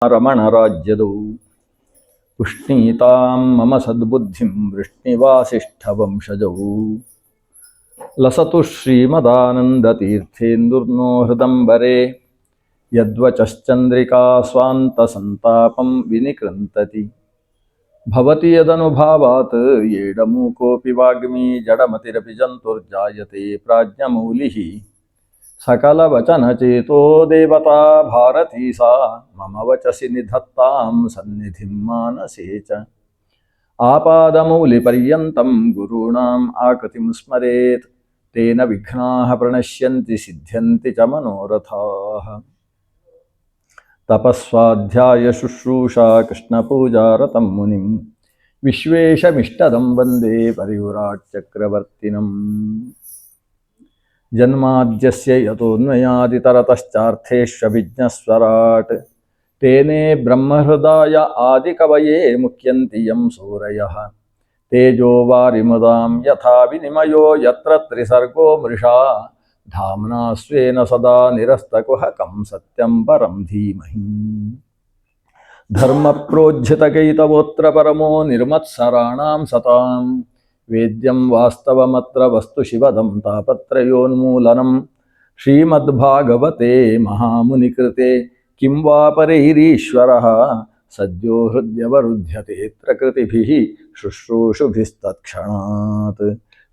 ರಮಣರಾಜ್ಯದೌ ಉಷ್ಣೀತಾಂ ಮಮ ಸದ್ಬುದ್ಧಿಂ ವೃಷ್ಣಿವಾಸಿಷ್ಠವಂಶಜೌ ಲಸತು ಶ್ರೀಮದಾನಂದತೀರ್ಥೇಂದುರ್ನೋ ಹೃದಂಬರೆ ಯದ್ವಚಶ್ಚಂದ್ರಿಕಾ ಸ್ವಾಂತಸಂತಾಪಂ ವಿನಿಕೃಂತತಿ ಭವತಿ ಯದನುಭಾವಾತ್ ಏಡಮೂಕೋಪಿ ವಾಗ್ಮಿ ಜಡಮತಿರಪಿ ಜಂತುರ್ಜಾಯತೆ ಪ್ರಾಜ್ಞಮೌಲಿಃ सकलवचनचेतो देवता भारती सा मम वचसि निधत्तां सन्निधिं मानसे च आपादमौलिपर्यन्तं गुरूणाम् आकृतिं स्मरेत् तेन विघ्नाः प्रणश्यन्ति सिद्ध्यन्ति च मनोरथाः तपस्वाध्याय शुश्रूषा कृष्णपूजारतं मुनिं विश्वेशमिष्टदं वन्दे परिव्राट् चक्रवर्तिनम् जन्माद्यस्य यतोऽन्वयादितरतश्चार्थेष्वभिज्ञस्वराट् तेने ब्रह्महृदाय आदिकवये मुह्यन्ति यं सूरयः तेजो वारिमृदां यथा विनिमयो यत्र त्रिसर्गो मृषा धाम्ना स्वेन सदा निरस्तकुहकं सत्यं परं धीमहि धर्मप्रोज्झितकैतवोऽत्र परमो निर्मत्सराणां सतां वेद्यं वास्तवमत्र वस्तु शिवदं तापत्रयोन्मूलनं श्रीमद्भागवते महामुनिकृते किं वा परैरीश्वरः सद्यो हृद्यवरुध्यते प्रकृतिभिः शुश्रूषुभिस्तत्क्षणात्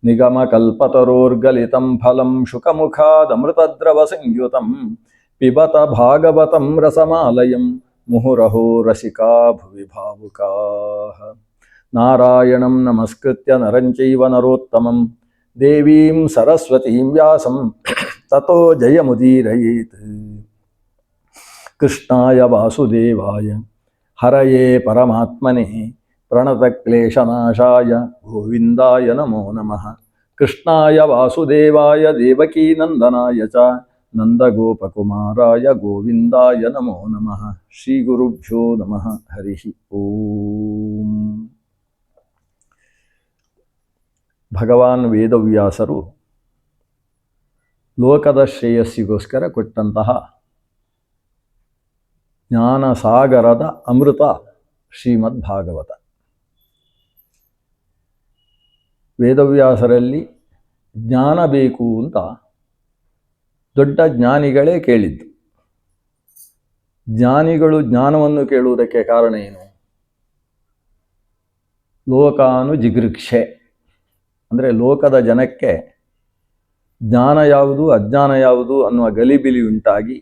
निगमकल्पतरोर्गलितं फलं शुकमुखादमृतद्रवसंयुतं पिबत भागवतं रसमालयं मुहुरहो रसिका भुवि भावुकाः नारायणं नमस्कृत्य नरं चैव नरोत्तमं देवीं सरस्वतीं व्यासं ततो जयमुदीरयेत् कृष्णाय वासुदेवाय हरये परमात्मने प्रणतक्लेशनाशाय गोविन्दाय नमो नमः कृष्णाय वासुदेवाय देवकीनन्दनाय च नन्दगोपकुमाराय गोविन्दाय नमो नमः श्रीगुरुभ्यो नमः हरिः ओम् ಭಗವಾನ್ ವೇದವ್ಯಾಸರು ಲೋಕದ ಶ್ರೇಯಸ್ಸಿಗೋಸ್ಕರ ಕೊಟ್ಟಂತಹ ಜ್ಞಾನಸಾಗರದ ಅಮೃತ ಶ್ರೀಮದ್ ಭಾಗವತ. ವೇದವ್ಯಾಸರಲ್ಲಿ ಜ್ಞಾನ ಬೇಕು ಅಂತ ದೊಡ್ಡ ಜ್ಞಾನಿಗಳೇ ಕೇಳಿದ್ದು. ಜ್ಞಾನಿಗಳು ಜ್ಞಾನವನ್ನು ಕೇಳುವುದಕ್ಕೆ ಕಾರಣ ಏನು? ಲೋಕಾನುಜಿಗೃಕ್ಷೆ ಅಂದರೆ ಲೋಕದ ಜನಕ್ಕೆ ಜ್ಞಾನ ಯಾವುದು ಅಜ್ಞಾನ ಯಾವುದು ಅನ್ನುವ ಗಲಿಬಿಲಿ ಉಂಟಾಗಿ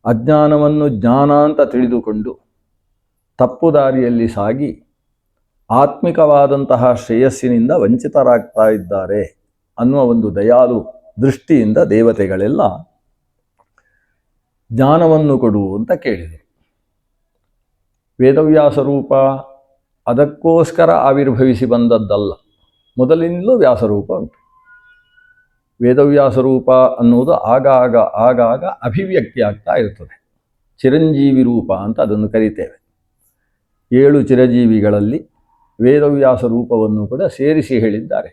ಅಜ್ಞಾನವನ್ನು ಜ್ಞಾನ ಅಂತ ತಿಳಿದುಕೊಂಡು ತಪ್ಪು ದಾರಿಯಲ್ಲಿ ಸಾಗಿ ಆತ್ಮಿಕವಾದಂತಹ ಶ್ರೇಯಸ್ಸಿನಿಂದ ವಂಚಿತರಾಗ್ತಾ ಇದ್ದಾರೆ ಅನ್ನುವ ಒಂದು ದಯಾಳು ದೃಷ್ಟಿಯಿಂದ ದೇವತೆಗಳೆಲ್ಲ ಜ್ಞಾನವನ್ನು ಕೊಡು ಅಂತ ಕೇಳಿದರು. ವೇದವ್ಯಾಸ ರೂಪ ಅದಕ್ಕೋಸ್ಕರ ಆವಿರ್ಭವಿಸಿ ಬಂದದ್ದಲ್ಲ, ಮೊದಲಿನಿಂದಲೂ ವ್ಯಾಸರೂಪ ಉಂಟು. ವೇದವ್ಯಾಸರೂಪ ಅನ್ನುವುದು ಆಗಾಗ ಅಭಿವ್ಯಕ್ತಿ ಆಗ್ತಾ ಇರ್ತದೆ. ಚಿರಂಜೀವಿ ರೂಪ ಅಂತ ಅದನ್ನು ಕರೀತೇವೆ. 7 ಚಿರಂಜೀವಿಗಳಲ್ಲಿ ವೇದವ್ಯಾಸ ರೂಪವನ್ನು ಕೂಡ ಸೇರಿಸಿ ಹೇಳಿದ್ದಾರೆ.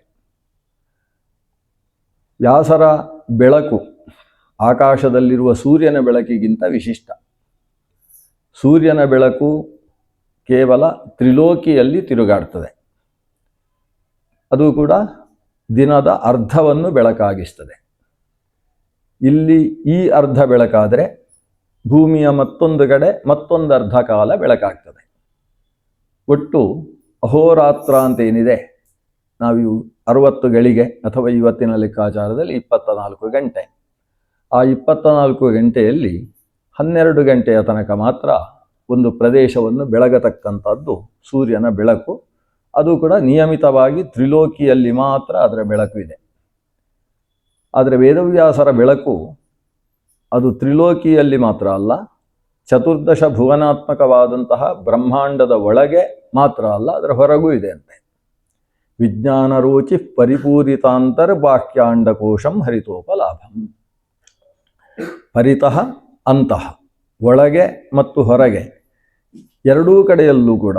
ವ್ಯಾಸರ ಬೆಳಕು ಆಕಾಶದಲ್ಲಿರುವ ಸೂರ್ಯನ ಬೆಳಕಿಗಿಂತ ವಿಶಿಷ್ಟ. ಸೂರ್ಯನ ಬೆಳಕು ಕೇವಲ ತ್ರಿಲೋಕಿಯಲ್ಲಿ ತಿರುಗಾಡ್ತದೆ. ಅದು ಕೂಡ ದಿನದ ಅರ್ಧವನ್ನು ಬೆಳಕಾಗಿಸ್ತದೆ. ಇಲ್ಲಿ ಈ ಅರ್ಧ ಬೆಳಕಾದರೆ ಭೂಮಿಯ ಮತ್ತೊಂದು ಕಡೆ ಮತ್ತೊಂದು ಅರ್ಧ ಕಾಲ ಬೆಳಕಾಗ್ತದೆ. ಒಟ್ಟು ಅಹೋರಾತ್ರ ಅಂತೇನಿದೆ, ನಾವು 60 ಗಳಿಗೆ ಅಥವಾ ಇವತ್ತಿನ ಲೆಕ್ಕಾಚಾರದಲ್ಲಿ 24 ಗಂಟೆ. ಆ 24 ಗಂಟೆಯಲ್ಲಿ 12 ಗಂಟೆಯ ತನಕ ಮಾತ್ರ ಒಂದು ಪ್ರದೇಶವನ್ನು ಬೆಳಗತಕ್ಕಂಥದ್ದು ಸೂರ್ಯನ ಬೆಳಕು. ಅದು ಕೂಡ ನಿಯಮಿತವಾಗಿ ತ್ರಿಲೋಕಿಯಲ್ಲಿ ಮಾತ್ರ ಅದರ ಬೆಳಕು ಇದೆ. ಆದರೆ ವೇದವ್ಯಾಸರ ಬೆಳಕು ಅದು ತ್ರಿಲೋಕಿಯಲ್ಲಿ ಮಾತ್ರ ಅಲ್ಲ, ಚತುರ್ದಶ ಭುವನಾತ್ಮಕವಾದಂತಹ ಬ್ರಹ್ಮಾಂಡದ ಒಳಗೆ ಮಾತ್ರ ಅಲ್ಲ, ಅದರ ಹೊರಗೂ ಇದೆ ಅಂತೆ. ವಿಜ್ಞಾನ ರೋಚಿ ಪರಿಪೂರಿತಾಂತರ್ಬಾಹ್ಯಾಂಡಕೋಶಂ ಹರಿತೋಪಲಾಭಂ. ಪರಿತಃ ಅಂತಃ, ಒಳಗೆ ಮತ್ತು ಹೊರಗೆ ಎರಡೂ ಕಡೆಯಲ್ಲೂ ಕೂಡ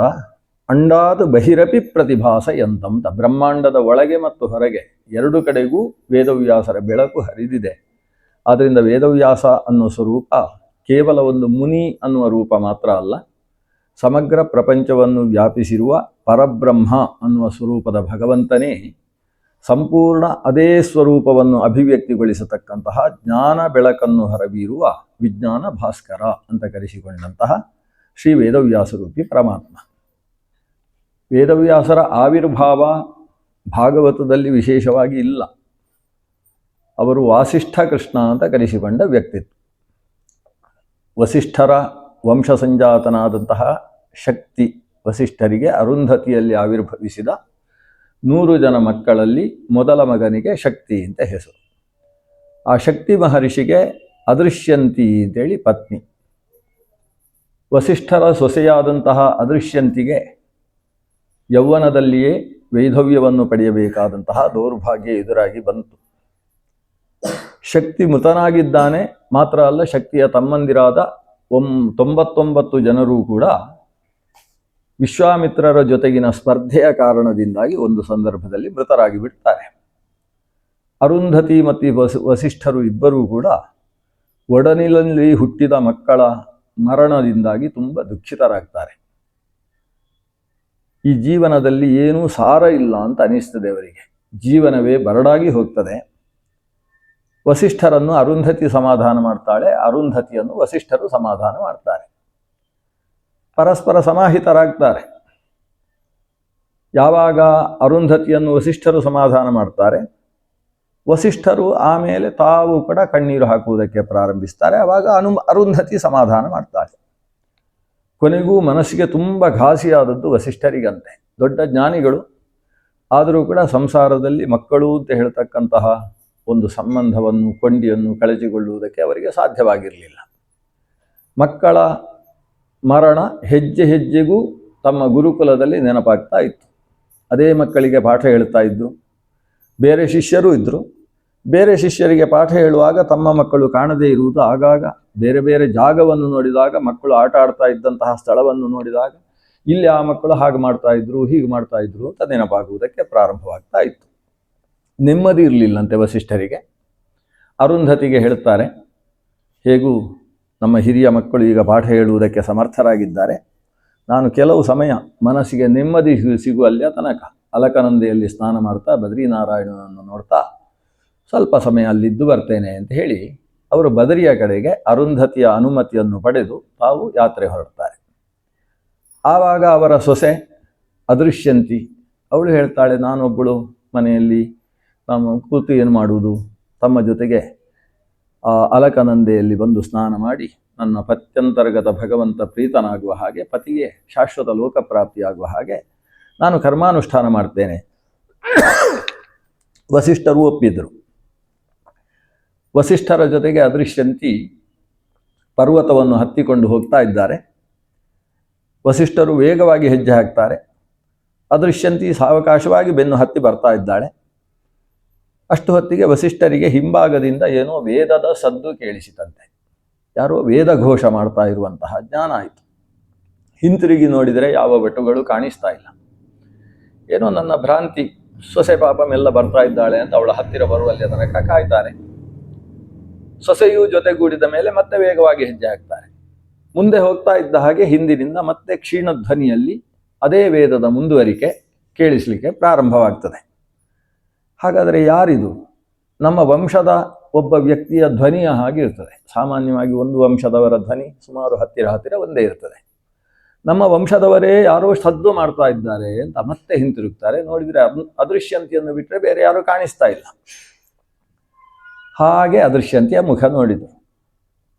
ಅಂಡಾದ ಬಹಿರಪಿ ಪ್ರತಿಭಾಸಯಂತಂತ, ಬ್ರಹ್ಮಾಂಡದ ಒಳಗೆ ಮತ್ತು ಹೊರಗೆ ಎರಡು ಕಡೆಗೂ ವೇದವ್ಯಾಸರ ಬೆಳಕು ಹರಿದಿದೆ. ಆದ್ದರಿಂದ ವೇದವ್ಯಾಸ ಅನ್ನೋ ಸ್ವರೂಪ ಕೇವಲ ಒಂದು ಮುನಿ ಅನ್ನುವ ರೂಪ ಮಾತ್ರ ಅಲ್ಲ, ಸಮಗ್ರ ಪ್ರಪಂಚವನ್ನು ವ್ಯಾಪಿಸಿರುವ ಪರಬ್ರಹ್ಮ ಅನ್ನುವ ಸ್ವರೂಪದ ಭಗವಂತನೇ ಸಂಪೂರ್ಣ ಅದೇ ಸ್ವರೂಪವನ್ನು ಅಭಿವ್ಯಕ್ತಿಗೊಳಿಸತಕ್ಕಂತಹ ಜ್ಞಾನ ಬೆಳಕನ್ನು ಹೊರಬೀರುವ ವಿಜ್ಞಾನ ಭಾಸ್ಕರ ಅಂತ ಕರೆಸಿಕೊಂಡಂತಹ ಶ್ರೀ ವೇದವ್ಯಾಸರೂಪಿ ಪರಮಾತ್ಮ. ವೇದವ್ಯಾಸರ ಆವಿರ್ಭಾವ ಭಾಗವತದಲ್ಲಿ ವಿಶೇಷವಾಗಿ ಇಲ್ಲ. ಅವರು ವಾಸಿಷ್ಠ ಕೃಷ್ಣ ಅಂತ ಕರೆಸಿಕೊಂಡ ವ್ಯಕ್ತಿತ್ವ. ವಸಿಷ್ಠರ ವಂಶ ಸಂಜಾತನಾದಂತಹ ಶಕ್ತಿ ವಸಿಷ್ಠರಿಗೆ ಅರುಂಧತಿಯಲ್ಲಿ ಆವಿರ್ಭವಿಸಿದ 100 ಜನ ಮಕ್ಕಳಲ್ಲಿ ಮೊದಲ ಮಗನಿಗೆ ಶಕ್ತಿ ಅಂತ ಹೆಸರು. ಆ ಶಕ್ತಿ ಮಹರ್ಷಿಗೆ ಅದೃಶ್ಯಂತಿ ಅಂತೇಳಿ ಪತ್ನಿ. ವಸಿಷ್ಠರ ಸೊಸೆಯಾದಂತಹ ಅದೃಶ್ಯಂತಿಗೆ ಯೌವನದಲ್ಲಿಯೇ ವೈಧವ್ಯವನ್ನು ಪಡೆಯಬೇಕಾದಂತಹ ದೌರ್ಭಾಗ್ಯ ಎದುರಾಗಿ ಬಂತು. ಶಕ್ತಿ ಮೃತನಾಗಿದ್ದಾನೆ ಮಾತ್ರ ಅಲ್ಲ, ಶಕ್ತಿಯ ತಮ್ಮಂದಿರಾದ 99 ಜನರೂ ಕೂಡ ವಿಶ್ವಾಮಿತ್ರರ ಜೊತೆಗಿನ ಸ್ಪರ್ಧೆಯ ಕಾರಣದಿಂದಾಗಿ ಒಂದು ಸಂದರ್ಭದಲ್ಲಿ ಮೃತರಾಗಿ ಬಿಡ್ತಾರೆ. ಅರುಂಧತಿ ಮತ್ತು ವಸಿಷ್ಠರು ಇಬ್ಬರೂ ಕೂಡ ಒಡನಿಲಲ್ಲಿ ಹುಟ್ಟಿದ ಮಕ್ಕಳ ಮರಣದಿಂದಾಗಿ ತುಂಬ ದುಃಖಿತರಾಗ್ತಾರೆ. ಈ ಜೀವನದಲ್ಲಿ ಏನೂ ಸಾರ ಇಲ್ಲ ಅಂತ ಅನಿಸ್ತದೆ ಅವರಿಗೆ. ಜೀವನವೇ ಬರಡಾಗಿ ಹೋಗ್ತದೆ. ವಸಿಷ್ಠರನ್ನು ಅರುಂಧತಿ ಸಮಾಧಾನ ಮಾಡ್ತಾಳೆ, ಅರುಂಧತಿಯನ್ನು ವಸಿಷ್ಠರು ಸಮಾಧಾನ ಮಾಡ್ತಾರೆ. ಪರಸ್ಪರ ಸಮಾಹಿತರಾಗ್ತಾರೆ. ಯಾವಾಗ ಅರುಂಧತಿಯನ್ನು ವಸಿಷ್ಠರು ಸಮಾಧಾನ ಮಾಡ್ತಾರೆ, ವಸಿಷ್ಠರು ಆಮೇಲೆ ತಾವು ಕೂಡ ಕಣ್ಣೀರು ಹಾಕುವುದಕ್ಕೆ ಪ್ರಾರಂಭಿಸ್ತಾರೆ. ಆವಾಗ ಅರುಂಧತಿ ಸಮಾಧಾನ ಮಾಡ್ತಾಳೆ. ಕೊನೆಗೂ ಮನಸ್ಸಿಗೆ ತುಂಬ ಘಾಸಿಯಾದದ್ದು ವಸಿಷ್ಠರಿಗಂತೆ. ದೊಡ್ಡ ಜ್ಞಾನಿಗಳು, ಆದರೂ ಕೂಡ ಸಂಸಾರದಲ್ಲಿ ಮಕ್ಕಳು ಅಂತ ಹೇಳ್ತಕ್ಕಂತಹ ಒಂದು ಸಂಬಂಧವನ್ನು ಕೊಂಡಿಯನ್ನು ಕಳಚಿಕೊಳ್ಳುವುದಕ್ಕೆ ಅವರಿಗೆ ಸಾಧ್ಯವಾಗಿರಲಿಲ್ಲ. ಮಕ್ಕಳ ಮರಣ ಹೆಜ್ಜೆ ಹೆಜ್ಜೆಗೂ ತಮ್ಮ ಗುರುಕುಲದಲ್ಲಿ ನೆನಪಾಗ್ತಾ ಇತ್ತು. ಅದೇ ಮಕ್ಕಳಿಗೆ ಪಾಠ ಹೇಳ್ತಾ ಇದ್ದರು. ಬೇರೆ ಶಿಷ್ಯರೂ ಇದ್ದರು. ಬೇರೆ ಶಿಷ್ಯರಿಗೆ ಪಾಠ ಹೇಳುವಾಗ ತಮ್ಮ ಮಕ್ಕಳು ಕಾಣದೇ ಇರುವುದು ಆಗಾಗ ಬೇರೆ ಬೇರೆ ಜಾಗವನ್ನು ನೋಡಿದಾಗ, ಮಕ್ಕಳು ಆಟ ಆಡ್ತಾ ಇದ್ದಂತಹ ಸ್ಥಳವನ್ನು ನೋಡಿದಾಗ ಇಲ್ಲಿ ಆ ಮಕ್ಕಳು ಹಾಗೆ ಮಾಡ್ತಾ ಇದ್ರು, ಹೀಗೆ ಮಾಡ್ತಾ ಇದ್ರು ಅಂತ ನೆನಪಾಗುವುದಕ್ಕೆ ಪ್ರಾರಂಭವಾಗ್ತಾ ಇತ್ತು. ನೆಮ್ಮದಿ ಇರಲಿಲ್ಲಂತೆ ವಸಿಷ್ಠರಿಗೆ. ಅರುಂಧತಿಗೆ ಹೇಳ್ತಾರೆ, ಹೇಗೂ ನಮ್ಮ ಹಿರಿಯ ಮಕ್ಕಳು ಈಗ ಪಾಠ ಹೇಳುವುದಕ್ಕೆ ಸಮರ್ಥರಾಗಿದ್ದಾರೆ, ನಾನು ಕೆಲವು ಸಮಯ ಮನಸ್ಸಿಗೆ ನೆಮ್ಮದಿ ಸಿಗುವಲ್ಲಿಯ ತನಕ ಅಲಕನಂದೆಯಲ್ಲಿ ಸ್ನಾನ ಮಾಡ್ತಾ ಬದ್ರಿನಾರಾಯಣನನ್ನು ನೋಡ್ತಾ ಸ್ವಲ್ಪ ಸಮಯ ಅಲ್ಲಿದ್ದು ಬರ್ತೇನೆ ಅಂತ ಹೇಳಿ ಅವರು ಬದರಿಯ ಕಡೆಗೆ ಅರುಂಧತಿಯ ಅನುಮತಿಯನ್ನು ಪಡೆದು ತಾವು ಯಾತ್ರೆ ಹೊರಡ್ತಾರೆ. ಆವಾಗ ಅವರ ಸೊಸೆ ಅದೃಶ್ಯಂತಿ ಅವಳು ಹೇಳ್ತಾಳೆ, ನಾನೊಬ್ಬಳು ಮನೆಯಲ್ಲಿ ನಾನು ಕೂತು ಏನು ಮಾಡುವುದು, ತಮ್ಮ ಜೊತೆಗೆ ಅಲಕನಂದೆಯಲ್ಲಿ ಬಂದು ಸ್ನಾನ ಮಾಡಿ ನನ್ನ ಪತ್ಯಂತರ್ಗತ ಭಗವಂತ ಪ್ರೀತನಾಗುವ ಹಾಗೆ, ಪತಿಗೆ ಶಾಶ್ವತ ಲೋಕಪ್ರಾಪ್ತಿಯಾಗುವ ಹಾಗೆ ನಾನು ಕರ್ಮಾನುಷ್ಠಾನ ಮಾಡ್ತೇನೆ. ವಸಿಷ್ಠರು ಒಪ್ಪಿದರು. ವಸಿಷ್ಠರ ಜೊತೆಗೆ ಅದೃಶ್ಯಂತಿ ಪರ್ವತವನ್ನು ಹತ್ತಿಕೊಂಡು ಹೋಗ್ತಾ ಇದ್ದಾರೆ. ವಸಿಷ್ಠರು ವೇಗವಾಗಿ ಹೆಜ್ಜೆ ಹಾಕ್ತಾರೆ. ಅದೃಶ್ಯಂತಿ ಸಾವಕಾಶವಾಗಿ ಬೆನ್ನು ಹತ್ತಿ ಬರ್ತಾ ಇದ್ದಾಳೆ. ಅಷ್ಟು ಹೊತ್ತಿಗೆ ವಸಿಷ್ಠರಿಗೆ ಹಿಂಭಾಗದಿಂದ ಏನೋ ವೇದದ ಸದ್ದು ಕೇಳಿಸಿತಂತೆ. ಯಾರೋ ವೇದ ಘೋಷ ಮಾಡ್ತಾ ಇರುವಂತಹ ಜ್ಞಾನ ಆಯಿತು. ಹಿಂತಿರುಗಿ ನೋಡಿದರೆ ಯಾವ ಭಟುಗಳು ಕಾಣಿಸ್ತಾ ಇಲ್ಲ. ಏನೋ ನನ್ನ ಭ್ರಾಂತಿ, ಸೊಸೆ ಪಾಪ ಮೆಲ್ಲ ಬರ್ತಾ ಇದ್ದಾಳೆ ಅಂತ ಅವಳ ಹತ್ತಿರ ಬರುವಲ್ಲಿ ತನಕ ಕಾಯ್ತಾರೆ. ಸೊಸೆಯೂ ಜೊತೆಗೂಡಿದ ಮೇಲೆ ಮತ್ತೆ ವೇಗವಾಗಿ ಹೆಜ್ಜೆ ಹಾಕ್ತಾರೆ. ಮುಂದೆ ಹೋಗ್ತಾ ಇದ್ದ ಹಾಗೆ ಹಿಂದಿನಿಂದ ಮತ್ತೆ ಕ್ಷೀಣ ಧ್ವನಿಯಲ್ಲಿ ಅದೇ ವೇದದ ಮುಂದುವರಿಕೆ ಕೇಳಿಸಲಿಕ್ಕೆ ಪ್ರಾರಂಭವಾಗ್ತದೆ. ಹಾಗಾದರೆ ಯಾರಿದು? ನಮ್ಮ ವಂಶದ ಒಬ್ಬ ವ್ಯಕ್ತಿಯ ಧ್ವನಿಯ ಹಾಗೆ ಇರ್ತದೆ. ಸಾಮಾನ್ಯವಾಗಿ ಒಂದು ವಂಶದವರ ಧ್ವನಿ ಸುಮಾರು ಹತ್ತಿರ ಒಂದೇ ಇರ್ತದೆ. ನಮ್ಮ ವಂಶದವರೇ ಯಾರೋ ಸದ್ದು ಮಾಡ್ತಾ ಇದ್ದಾರೆ ಅಂತ ಮತ್ತೆ ಹಿಂತಿರುಗ್ತಾರೆ. ನೋಡಿದರೆ ಅದೃಶ್ಯಂತಿಯನ್ನು ಬಿಟ್ಟರೆ ಬೇರೆ ಯಾರೂ ಕಾಣಿಸ್ತಾ ಇಲ್ಲ. ಹಾಗೆ ಅದೃಶ್ಯಂತಿಯ ಮುಖ ನೋಡಿದರು.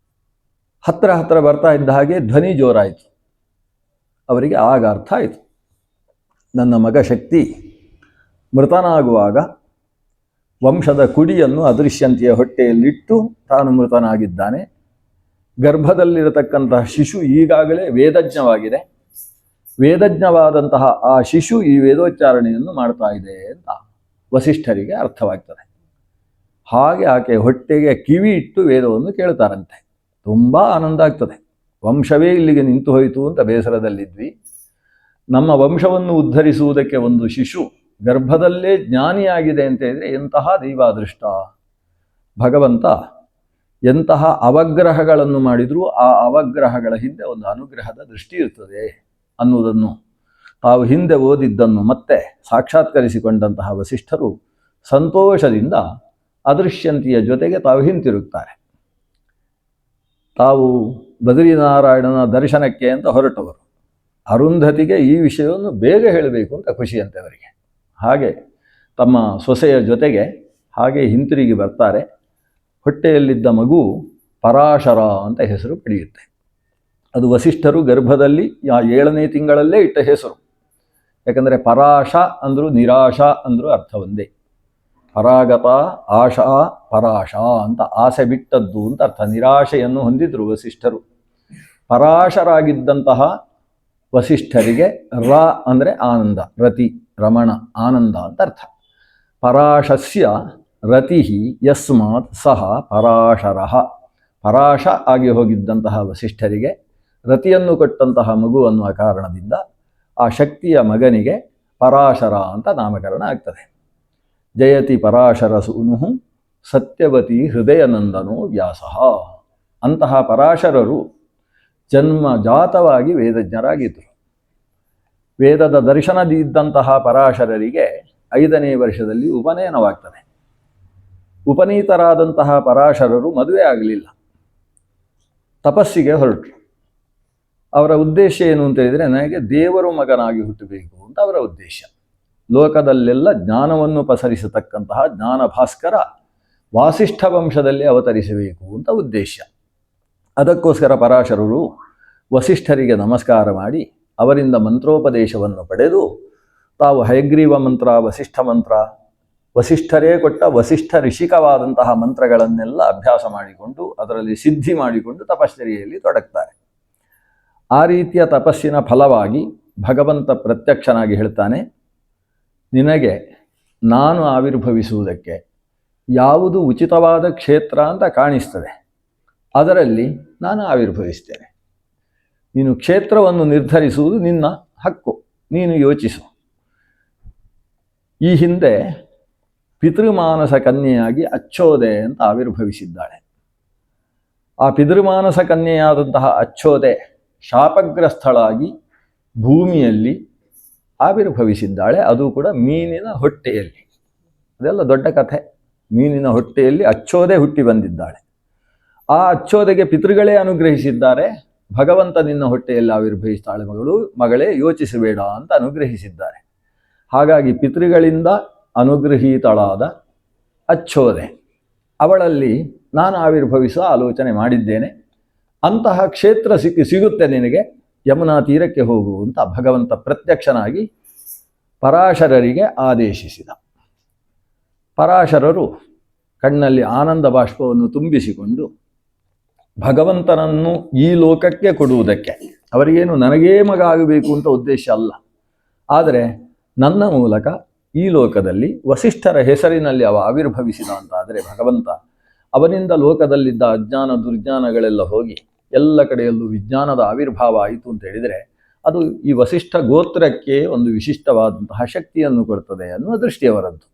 ಹತ್ತಿರ ಬರ್ತಾ ಇದ್ದ ಹಾಗೆ ಧ್ವನಿ ಜೋರಾಯಿತು. ಅವರಿಗೆ ಆಗ ಅರ್ಥ ಆಯಿತು, ನನ್ನ ಮಗ ಶಕ್ತಿ ಮೃತನಾಗುವಾಗ ವಂಶದ ಕುಡಿಯನ್ನು ಅದೃಶ್ಯಂತಿಯ ಹೊಟ್ಟೆಯಲ್ಲಿಟ್ಟು ತಾನು ಮೃತನಾಗಿದ್ದಾನೆ. ಗರ್ಭದಲ್ಲಿರತಕ್ಕಂತಹ ಶಿಶು ಈಗಾಗಲೇ ವೇದಜ್ಞವಾಗಿದೆ. ವೇದಜ್ಞವಾದಂತಹ ಆ ಶಿಶು ಈ ವೇದೋಚ್ಚಾರಣೆಯನ್ನು ಮಾಡ್ತಾ ಇದೆ ಅಂತ ವಸಿಷ್ಠರಿಗೆ ಅರ್ಥವಾಗ್ತದೆ. ಹಾಗೆ ಆಕೆ ಹೊಟ್ಟೆಗೆ ಕಿವಿ ಇಟ್ಟು ವೇದವನ್ನು ಕೇಳ್ತಾರಂತೆ. ತುಂಬ ಆನಂದ ಆಗ್ತದೆ. ವಂಶವೇ ಇಲ್ಲಿಗೆ ನಿಂತು ಹೋಯಿತು ಅಂತ ಬೇಸರದಲ್ಲಿದ್ವಿ. ನಮ್ಮ ವಂಶವನ್ನು ಉದ್ಧರಿಸುವುದಕ್ಕೆ ಒಂದು ಶಿಶು ಗರ್ಭದಲ್ಲೇ ಜ್ಞಾನಿಯಾಗಿದೆ ಅಂತ ಹೇಳಿದರೆ ಎಂತಹ ದೈವಾದೃಷ್ಟ. ಭಗವಂತ ಎಂತಹ ಅವಗ್ರಹಗಳನ್ನು ಮಾಡಿದರೂ ಆ ಅವಗ್ರಹಗಳ ಹಿಂದೆ ಒಂದು ಅನುಗ್ರಹದ ದೃಷ್ಟಿ ಇರ್ತದೆ ಅನ್ನುವುದನ್ನು ತಾವು ಹಿಂದೆ ಓದಿದ್ದನ್ನು ಮತ್ತೆ ಸಾಕ್ಷಾತ್ಕರಿಸಿಕೊಂಡಂತಹ ವಸಿಷ್ಠರು ಸಂತೋಷದಿಂದ ಅದೃಶ್ಯಂತಿಯ ಜೊತೆಗೆ ತಾವು ಹಿಂತಿರುಗ್ತಾರೆ. ತಾವು ಬದರಿನಾರಾಯಣನ ದರ್ಶನಕ್ಕೆ ಅಂತ ಹೊರಟವರು. ಅರುಂಧತಿಗೆ ಈ ವಿಷಯವನ್ನು ಬೇಗ ಹೇಳಬೇಕು ಅಂತ ಖುಷಿಯಂತೆ ಅವರಿಗೆ. ಹಾಗೆ ತಮ್ಮ ಸೊಸೆಯ ಜೊತೆಗೆ ಹಾಗೆ ಹಿಂತಿರುಗಿ ಬರ್ತಾರೆ. ಹೊಟ್ಟೆಯಲ್ಲಿದ್ದ ಮಗು ಪರಾಶರ ಅಂತ ಹೆಸರು ಪಡೆಯುತ್ತೆ. ಅದು ವಸಿಷ್ಠರು ಗರ್ಭದಲ್ಲಿ 7ನೇ ತಿಂಗಳಲ್ಲೇ ಇಟ್ಟ ಹೆಸರು. ಯಾಕಂದರೆ ಪರಾಶ ಅಂದರೂ ನಿರಾಶ ಅಂದರೂ ಅರ್ಥ ಒಂದೇ. ಪರಾಗತ ಆಶಾ ಪರಾಶ ಅಂತ ಆಸೆ ಬಿಟ್ಟದ್ದು ಅಂತ ಅರ್ಥ. ನಿರಾಶೆಯನ್ನು ಹೊಂದಿದ್ರು ವಸಿಷ್ಠರು. ಪರಾಶರಾಗಿದ್ದಂತಹ ವಸಿಷ್ಠರಿಗೆ ರ ಅಂದರೆ ಆನಂದ, ರತಿ ರಮಣ ಆನಂದ ಅಂತ ಅರ್ಥ. ಪರಾಶಸ್ಯ ರತಿ ಯಸ್ಮಾತ್ ಸಹ ಪರಾಶರಃ. ಪರಾಶ ಆಗಿ ಹೋಗಿದ್ದಂತಹ ವಸಿಷ್ಠರಿಗೆ ರತಿಯನ್ನು ಕೊಟ್ಟಂತಹ ಮಗು ಅನ್ನುವ ಕಾರಣದಿಂದ ಆ ಶಕ್ತಿಯ ಮಗನಿಗೆ ಪರಾಶರ ಅಂತ ನಾಮಕರಣ ಆಗ್ತದೆ. ಜಯತಿ ಪರಾಶರ ಸೂನು ಸತ್ಯವತಿ ಹೃದಯನಂದನೋ ವ್ಯಾಸಃ. ಅಂತಹ ಪರಾಶರರು ಜನ್ಮಜಾತವಾಗಿ ವೇದಜ್ಞರಾಗಿದ್ದರು. ವೇದದ ದರ್ಶನದಿದ್ದಂತಹ ಪರಾಶರರಿಗೆ 5ನೇ ವರ್ಷದಲ್ಲಿ ಉಪನಯನವಾಗ್ತದೆ. ಉಪನೀತರಾದಂತಹ ಪರಾಶರರು ಮದುವೆ ಆಗಲಿಲ್ಲ, ತಪಸ್ಸಿಗೆ ಹೊರಟರು. ಅವರ ಉದ್ದೇಶ ಏನು ಅಂತ ಹೇಳಿದರೆ, ನನಗೆ ದೇವರು ಮಗನಾಗಿ ಹುಟ್ಟಬೇಕು ಅಂತ ಅವರ ಉದ್ದೇಶ. ಲೋಕದಲ್ಲೆಲ್ಲ ಜ್ಞಾನವನ್ನು ಪಸರಿಸತಕ್ಕಂತಹ ಜ್ಞಾನ ಭಾಸ್ಕರ ವಾಸಿಷ್ಠ ವಂಶದಲ್ಲಿ ಅವತರಿಸಬೇಕು ಅಂತ ಉದ್ದೇಶ. ಅದಕ್ಕೋಸ್ಕರ ಪರಾಶರರು ವಸಿಷ್ಠರಿಗೆ ನಮಸ್ಕಾರ ಮಾಡಿ ಅವರಿಂದ ಮಂತ್ರೋಪದೇಶವನ್ನು ಪಡೆದು ತಾವು ಹಯಗ್ರೀವ ಮಂತ್ರ, ವಸಿಷ್ಠ ಮಂತ್ರ, ವಸಿಷ್ಠರೇ ಕೊಟ್ಟ ವಸಿಷ್ಠ ಋಷಿಕವಾದಂತಹ ಮಂತ್ರಗಳನ್ನೆಲ್ಲ ಅಭ್ಯಾಸ ಮಾಡಿಕೊಂಡು ಅದರಲ್ಲಿ ಸಿದ್ಧಿ ಮಾಡಿಕೊಂಡು ತಪಶ್ಚರ್ಯೆಯಲ್ಲಿ ತೊಡಗ್ತಾರೆ. ಆ ರೀತಿಯ ತಪಸ್ಸಿನ ಫಲವಾಗಿ ಭಗವಂತ ಪ್ರತ್ಯಕ್ಷನಾಗಿ ಹೇಳ್ತಾನೆ, ನಿನಗೆ ನಾನು ಆವಿರ್ಭವಿಸುವುದಕ್ಕೆ ಯಾವುದು ಉಚಿತವಾದ ಕ್ಷೇತ್ರ ಅಂತ ಕಾಣಿಸ್ತದೆ ಅದರಲ್ಲಿ ನಾನು ಆವಿರ್ಭವಿಸ್ತೇನೆ. ನೀನು ಕ್ಷೇತ್ರವನ್ನು ನಿರ್ಧರಿಸುವುದು ನಿನ್ನ ಹಕ್ಕು, ನೀನು ಯೋಚಿಸು. ಈ ಹಿಂದೆ ಪಿತೃಮಾನಸ ಕನ್ಯೆಯಾಗಿ ಅಚ್ಚೋದೆ ಅಂತ ಆವಿರ್ಭವಿಸಿದ್ದಾಳೆ. ಆ ಪಿತೃಮಾನಸ ಕನ್ಯೆಯಾದಂತಹ ಅಚ್ಚೋದೆ ಶಾಪಗ್ರಸ್ಥಳಾಗಿ ಭೂಮಿಯಲ್ಲಿ ಆವಿರ್ಭವಿಸಿದ್ದಾಳೆ. ಅದು ಕೂಡ ಮೀನಿನ ಹೊಟ್ಟೆಯಲ್ಲಿ. ಅದೆಲ್ಲ ದೊಡ್ಡ ಕಥೆ. ಮೀನಿನ ಹೊಟ್ಟೆಯಲ್ಲಿ ಅಚ್ಚೋದೆ ಹುಟ್ಟಿ ಬಂದಿದ್ದಾಳೆ. ಆ ಅಚ್ಚೋದೆಗೆ ಪಿತೃಗಳೇ ಅನುಗ್ರಹಿಸಿದ್ದಾರೆ. ಭಗವಂತ ನಿನ್ನ ಹೊಟ್ಟೆಯಲ್ಲಿ ಆವಿರ್ಭವಿಸ್ತಾಳೆ ಮಗಳೇ, ಯೋಚಿಸಬೇಡ ಅಂತ ಅನುಗ್ರಹಿಸಿದ್ದಾರೆ. ಹಾಗಾಗಿ ಪಿತೃಗಳಿಂದ ಅನುಗ್ರಹೀತಳಾದ ಅಚ್ಚೋದೆ, ಅವಳಲ್ಲಿ ನಾನು ಆವಿರ್ಭವಿಸುವ ಆಲೋಚನೆ ಮಾಡಿದ್ದೇನೆ. ಅಂತಹ ಕ್ಷೇತ್ರ ಸಿಗುತ್ತೆ ನಿನಗೆ, ಯಮುನಾ ತೀರಕ್ಕೆ ಹೋಗು ಅಂತ ಭಗವಂತ ಪ್ರತ್ಯಕ್ಷನಾಗಿ ಪರಾಶರರಿಗೆ ಆದೇಶಿಸಿದ. ಪರಾಶರರು ಕಣ್ಣಲ್ಲಿ ಆನಂದ ಬಾಷ್ಪವನ್ನು ತುಂಬಿಸಿಕೊಂಡು ಭಗವಂತನನ್ನು ಈ ಲೋಕಕ್ಕೆ ಕೊಡುವುದಕ್ಕೆ, ಅವರಿಗೇನು ನನಗೇ ಮಗ ಆಗಬೇಕು ಅಂತ ಉದ್ದೇಶ ಅಲ್ಲ, ಆದರೆ ನನ್ನ ಮೂಲಕ ಈ ಲೋಕದಲ್ಲಿ ವಸಿಷ್ಠರ ಹೆಸರಿನಲ್ಲಿ ಅವ ಆವಿರ್ಭವಿಸಿದ ಅಂತಾದರೆ ಭಗವಂತ ಅವನಿಂದ ಲೋಕದಲ್ಲಿದ್ದ ಅಜ್ಞಾನ ದುರ್ಜ್ಞಾನಗಳೆಲ್ಲ ಹೋಗಿ ಎಲ್ಲ ಕಡೆಯಲ್ಲೂ ವಿಜ್ಞಾನದ ಆವಿರ್ಭಾವ ಆಯಿತು ಅಂತ ಹೇಳಿದರೆ ಅದು ಈ ವಸಿಷ್ಠ ಗೋತ್ರಕ್ಕೆ ಒಂದು ವಿಶಿಷ್ಟವಾದಂತಹ ಶಕ್ತಿಯನ್ನು ಕೊಡ್ತದೆ ಅನ್ನುವ ದೃಷ್ಟಿಯವರದ್ದು.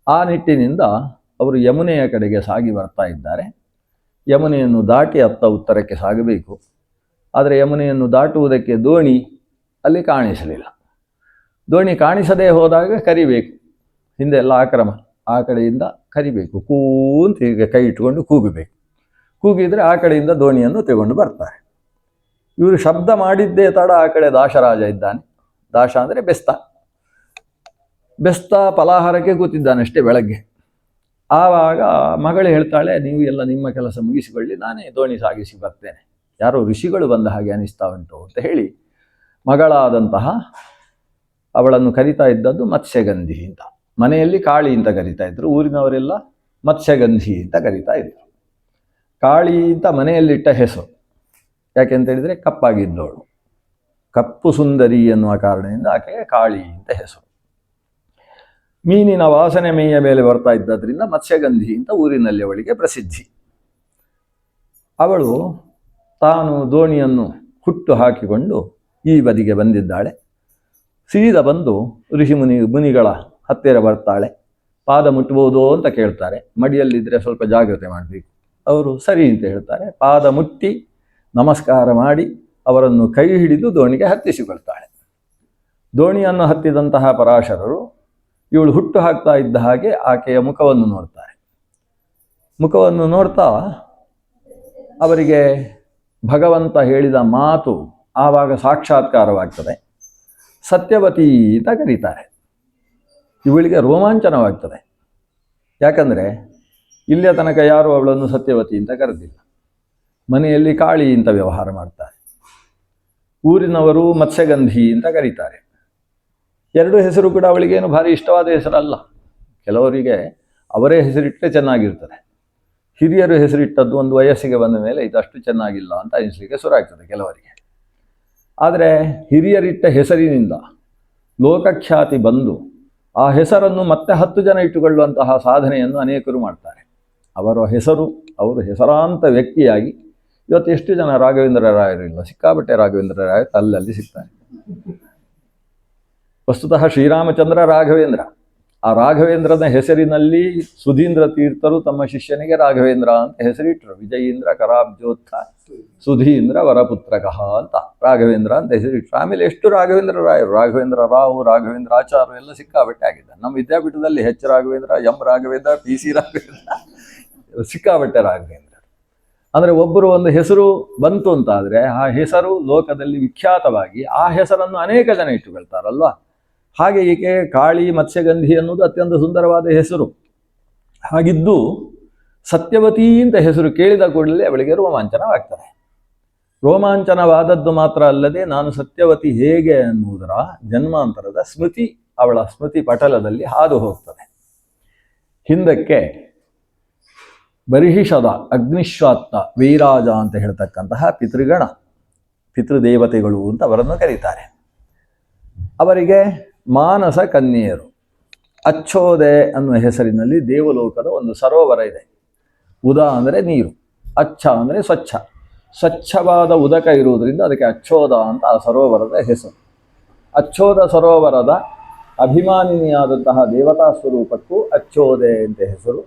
ಆ ನಿಟ್ಟಿನಿಂದ ಅವರು ಯಮುನೆಯ ಕಡೆಗೆ ಸಾಗಿ ಬರ್ತಾ ಇದ್ದಾರೆ. ಯಮುನೆಯನ್ನು ದಾಟಿ ಅತ್ತ ಉತ್ತರಕ್ಕೆ ಸಾಗಬೇಕು. ಆದರೆ ಯಮುನೆಯನ್ನು ದಾಟುವುದಕ್ಕೆ ದೋಣಿ ಅಲ್ಲಿ ಕಾಣಿಸಲಿಲ್ಲ. ದೋಣಿ ಕಾಣಿಸದೇ ಹೋದಾಗ ಕರಿಬೇಕು. ಹಿಂದೆ ಎಲ್ಲ ಆಕ್ರಮ, ಆ ಕಡೆಯಿಂದ ಕರಿಬೇಕು, ಕೂಂತ ಹೀಗೆ ಕೈ ಇಟ್ಕೊಂಡು ಕೂಗಬೇಕು. ಕೂಗಿದರೆ ಆ ಕಡೆಯಿಂದ ದೋಣಿಯನ್ನು ತಗೊಂಡು ಬರ್ತಾರೆ. ಇವರು ಶಬ್ದ ಮಾಡಿದ್ದೇ ತಡ ಆ ಕಡೆ ದಾಶರಾಜ ಇದ್ದಾನೆ. ದಾಶ ಅಂದರೆ ಬೆಸ್ತ. ಬೆಸ್ತ ಫಲಾಹಾರಕ್ಕೆ ಕೂತಿದ್ದಾನೆ ಅಷ್ಟೇ ಬೆಳಗ್ಗೆ. ಆವಾಗ ಮಗಳು ಹೇಳ್ತಾಳೆ, ನೀವು ಎಲ್ಲ ನಿಮ್ಮ ಕೆಲಸ ಮುಗಿಸಿಕೊಳ್ಳಿ, ನಾನೇ ದೋಣಿ ಸಾಗಿಸಿ ಬರ್ತೇನೆ, ಯಾರೋ ಋಷಿಗಳು ಬಂದ ಹಾಗೆ ಅನಿಸ್ತಾ ಉಂಟು ಅಂತ ಹೇಳಿ ಮಗಳಾದಂತಹ ಅವಳನ್ನು ಕರಿತಾ ಇದ್ದದ್ದು ಮತ್ಸ್ಯಗಂಧಿ ಅಂತ. ಮನೆಯಲ್ಲಿ ಕಾಳಿ ಅಂತ ಕರಿತಾ ಇದ್ರು, ಊರಿನವರೆಲ್ಲ ಮತ್ಸ್ಯಗಂಧಿ ಅಂತ ಕರಿತಾ ಇದ್ರು. ಕಾಳಿ ಅಂತ ಮನೆಯಲ್ಲಿಟ್ಟ ಹೆಸರು. ಯಾಕೆಂತ ಹೇಳಿದರೆ ಕಪ್ಪಾಗಿದ್ದವಳು, ಕಪ್ಪು ಸುಂದರಿ ಎನ್ನುವ ಕಾರಣದಿಂದ ಆಕೆಗೆ ಕಾಳಿ ಅಂತ ಹೆಸರು. ಮೀನಿನ ವಾಸನೆ ಮೇಯ ಮೇಲೆ ಬರ್ತಾ ಇದ್ದದ್ರಿಂದ ಮತ್ಸ್ಯಗಂಧಿ ಅಂತ ಊರಿನಲ್ಲಿ ಅವಳಿಗೆ ಪ್ರಸಿದ್ಧಿ. ಅವಳು ತಾನು ದೋಣಿಯನ್ನು ಹುಟ್ಟು ಹಾಕಿಕೊಂಡು ಈ ಬದಿಗೆ ಬಂದಿದ್ದಾಳೆ. ಸೀದಾ ಬಂದು ಮುನಿಗಳ ಹತ್ತಿರ ಬರ್ತಾಳೆ. ಪಾದ ಮುಟ್ಬೋದು ಅಂತ ಕೇಳ್ತಾರೆ. ಮಡಿಯಲ್ಲಿದ್ದರೆ ಸ್ವಲ್ಪ ಜಾಗ್ರತೆ ಮಾಡಬೇಕು, ಅವರು ಸರಿ ಅಂತ ಹೇಳ್ತಾರೆ. ಪಾದ ಮುಟ್ಟಿ ನಮಸ್ಕಾರ ಮಾಡಿ ಅವರನ್ನು ಕೈ ಹಿಡಿದು ದೋಣಿಗೆ ಹತ್ತಿಸಿಕೊಳ್ತಾಳೆ. ದೋಣಿಯನ್ನು ಹತ್ತಿದಂತಹ ಪರಾಶರರು ಇವಳು ಹುಟ್ಟು ಹಾಕ್ತಾ ಇದ್ದ ಹಾಗೆ ಆಕೆಯ ಮುಖವನ್ನು ನೋಡ್ತಾರೆ. ಮುಖವನ್ನು ನೋಡ್ತಾ ಅವರಿಗೆ ಭಗವಂತ ಹೇಳಿದ ಮಾತು ಆವಾಗ ಸಾಕ್ಷಾತ್ಕಾರವಾಗ್ತದೆ. ಸತ್ಯವತಿ ಅಂತ ಕರೀತಾರೆ. ಇವಳಿಗೆ ರೋಮಾಂಚನವಾಗ್ತದೆ. ಯಾಕಂದರೆ ಇಲ್ಲಿಯ ತನಕ ಯಾರು ಅವಳನ್ನು ಸತ್ಯವತಿ ಅಂತ ಕರೆದಿಲ್ಲ. ಮನೆಯಲ್ಲಿ ಕಾಳಿ ಅಂತ ವ್ಯವಹಾರ ಮಾಡ್ತಾರೆ. ಊರಿನವರು ಮತ್ಸ್ಯಗಂಧಿ ಅಂತ ಕರೀತಾರೆ. ಎರಡು ಹೆಸರು ಕೂಡ ಅವಳಿಗೇನು ಭಾರಿ ಇಷ್ಟವಾದ ಹೆಸರಲ್ಲ. ಕೆಲವರಿಗೆ ಅವರೇ ಹೆಸರಿಟ್ಟರೆ ಚೆನ್ನಾಗಿರ್ತದೆ. ಹಿರಿಯರು ಹೆಸರಿಟ್ಟದ್ದು ಒಂದು ವಯಸ್ಸಿಗೆ ಬಂದ ಮೇಲೆ ಇದಷ್ಟು ಚೆನ್ನಾಗಿಲ್ಲ ಅಂತ ಅನಿಸ್ಲಿಕ್ಕೆ ಶುರುವಾಗ್ತದೆ ಕೆಲವರಿಗೆ. ಆದರೆ ಹಿರಿಯರಿಟ್ಟ ಹೆಸರಿನಿಂದ ಲೋಕಖ್ಯಾತಿ ಬಂದು ಆ ಹೆಸರನ್ನು ಮತ್ತೆ 10 ಜನ ಇಟ್ಟುಕೊಳ್ಳುವಂತಹ ಸಾಧನೆಯನ್ನು ಅನೇಕರು ಮಾಡ್ತಾರೆ. ಅವರ ಹೆಸರು, ಅವರು ಹೆಸರಾಂತ ವ್ಯಕ್ತಿಯಾಗಿ ಇವತ್ತು ಎಷ್ಟು ಜನ ರಾಘವೇಂದ್ರ ರಾಯರಿಲ್ಲ, ಸಿಕ್ಕಾಪಟ್ಟೆ ರಾಘವೇಂದ್ರ ರಾಯರು ಅಲ್ಲಲ್ಲಿ ಸಿಗ್ತಾರೆ. ವಸ್ತುತಃ ಶ್ರೀರಾಮಚಂದ್ರ ರಾಘವೇಂದ್ರ. ಆ ರಾಘವೇಂದ್ರನ ಹೆಸರಿನಲ್ಲಿ ಸುಧೀಂದ್ರ ತೀರ್ಥರು ತಮ್ಮ ಶಿಷ್ಯನಿಗೆ ರಾಘವೇಂದ್ರ ಅಂತ ಹೆಸರಿಟ್ಟರು. ವಿಜಯೀಂದ್ರ ಕರಾಬ್ಜೋತ್ಥ ಸುಧೀಂದ್ರ ವರಪುತ್ರಕಃ ಅಂತ ರಾಘವೇಂದ್ರ ಅಂತ ಹೆಸರಿಟ್ಟರು. ಆಮೇಲೆ ಎಷ್ಟು ರಾಘವೇಂದ್ರ ರಾಯರು, ರಾಘವೇಂದ್ರ ರಾವ್, ರಾಘವೇಂದ್ರ ಆಚಾರ್ಯ ಎಲ್ಲ ಸಿಕ್ಕಾಪಟ್ಟೆ ಆಗಿದ್ದಾರೆ. ನಮ್ಮ ವಿದ್ಯಾಪೀಠದಲ್ಲಿ H Raghavendra, M Raghavendra, PC Raghavendra, ಸಿಕ್ಕಾಪಟ್ಟೆ ರಾಘವೇಂದ್ರ. ಅಂದರೆ ಒಬ್ಬರು ಒಂದು ಹೆಸರು ಬಂತು ಅಂತಾದರೆ ಆ ಹೆಸರು ಲೋಕದಲ್ಲಿ ವಿಖ್ಯಾತವಾಗಿ ಆ ಹೆಸರನ್ನು ಅನೇಕ ಜನ ಇಟ್ಟುಕೊಳ್ತಾರಲ್ವ. ಹಾಗೆ ಈಕೆ ಕಾಳಿ ಮತ್ಸ್ಯಗಂಧಿ ಅನ್ನೋದು ಅತ್ಯಂತ ಸುಂದರವಾದ ಹೆಸರು. ಹಾಗಿದ್ದು ಸತ್ಯವತಿ ಅಂತ ಹೆಸರು ಕೇಳಿದ ಕೂಡಲೇ ಅವಳಿಗೆ ರೋಮಾಂಚನವಾಗ್ತದೆ. ರೋಮಾಂಚನವಾದದ್ದು ಮಾತ್ರ ಅಲ್ಲದೆ ನಾನು ಸತ್ಯವತಿ ಹೇಗೆ ಅನ್ನುವುದರ ಜನ್ಮಾಂತರದ ಸ್ಮೃತಿ ಅವಳ ಸ್ಮೃತಿ ಪಟಲದಲ್ಲಿ ಹಾದು ಹೋಗ್ತದೆ. ಹಿಂದಕ್ಕೆ ಬರಿಹಿಷದ ಅಗ್ನಿಶ್ವಾತ್ತ ವೀರಾಜ ಅಂತ ಹೇಳ್ತಕ್ಕಂತಹ ಪಿತೃಗಣ, ಪಿತೃದೇವತೆಗಳು ಅಂತ ಅವರನ್ನು ಕರೀತಾರೆ. ಅವರಿಗೆ ಮಾನಸ ಕನ್ಯೆಯರು. ಅಚ್ಚೋದೆ ಅನ್ನುವ ಹೆಸರಿನಲ್ಲಿ ದೇವಲೋಕದ ಒಂದು ಸರೋವರ ಇದೆ. ಉದ ಅಂದರೆ ನೀರು, ಅಚ್ಚ ಅಂದರೆ ಸ್ವಚ್ಛ. ಸ್ವಚ್ಛವಾದ ಉದಕ ಇರುವುದರಿಂದ ಅದಕ್ಕೆ ಅಚ್ಚೋದ ಅಂತ ಆ ಸರೋವರದ ಹೆಸರು. ಅಚ್ಚೋದ ಸರೋವರದ ಅಭಿಮಾನಿನಿಯಾದಂತಹ ದೇವತಾ ಸ್ವರೂಪಕ್ಕೂ ಅಚ್ಚೋದೆ ಅಂತ ಹೆಸರು.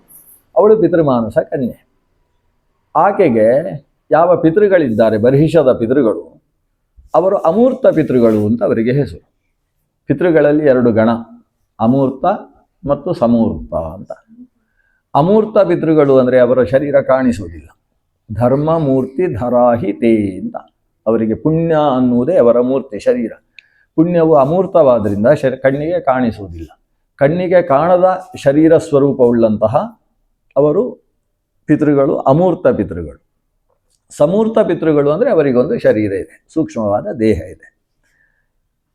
ಅವಳು ಪಿತೃಮಾನಸ ಕನ್ಯೆ. ಆಕೆಗೆ ಯಾವ ಪಿತೃಗಳಿದ್ದಾರೆ, ಬರ್ಹಿಷದ ಪಿತೃಗಳು, ಅವರು ಅಮೂರ್ತ ಪಿತೃಗಳು ಅಂತ ಅವರಿಗೆ ಹೆಸರು. ಪಿತೃಗಳಲ್ಲಿ 2 ಗಣ, ಅಮೂರ್ತ ಮತ್ತು ಸಮೂರ್ತ ಅಂತ. ಅಮೂರ್ತ ಪಿತೃಗಳು ಅಂದರೆ ಅವರ ಶರೀರ ಕಾಣಿಸುವುದಿಲ್ಲ. ಧರ್ಮ ಮೂರ್ತಿ ಧರಾಹಿ ತೇ ಅಂತ. ಅವರಿಗೆ ಪುಣ್ಯ ಅನ್ನುವುದೇ ಅವರ ಮೂರ್ತಿ, ಶರೀರ. ಪುಣ್ಯವು ಅಮೂರ್ತವಾದ್ದರಿಂದ ಕಣ್ಣಿಗೆ ಕಾಣಿಸುವುದಿಲ್ಲ. ಕಣ್ಣಿಗೆ ಕಾಣದ ಶರೀರ ಸ್ವರೂಪವುಳ್ಳಂತಹ ಅವರು ಪಿತೃಗಳು ಅಮೂರ್ತ ಪಿತೃಗಳು. ಸಮೂರ್ತ ಪಿತೃಗಳು ಅಂದರೆ ಅವರಿಗೊಂದು ಶರೀರ ಇದೆ, ಸೂಕ್ಷ್ಮವಾದ ದೇಹ ಇದೆ.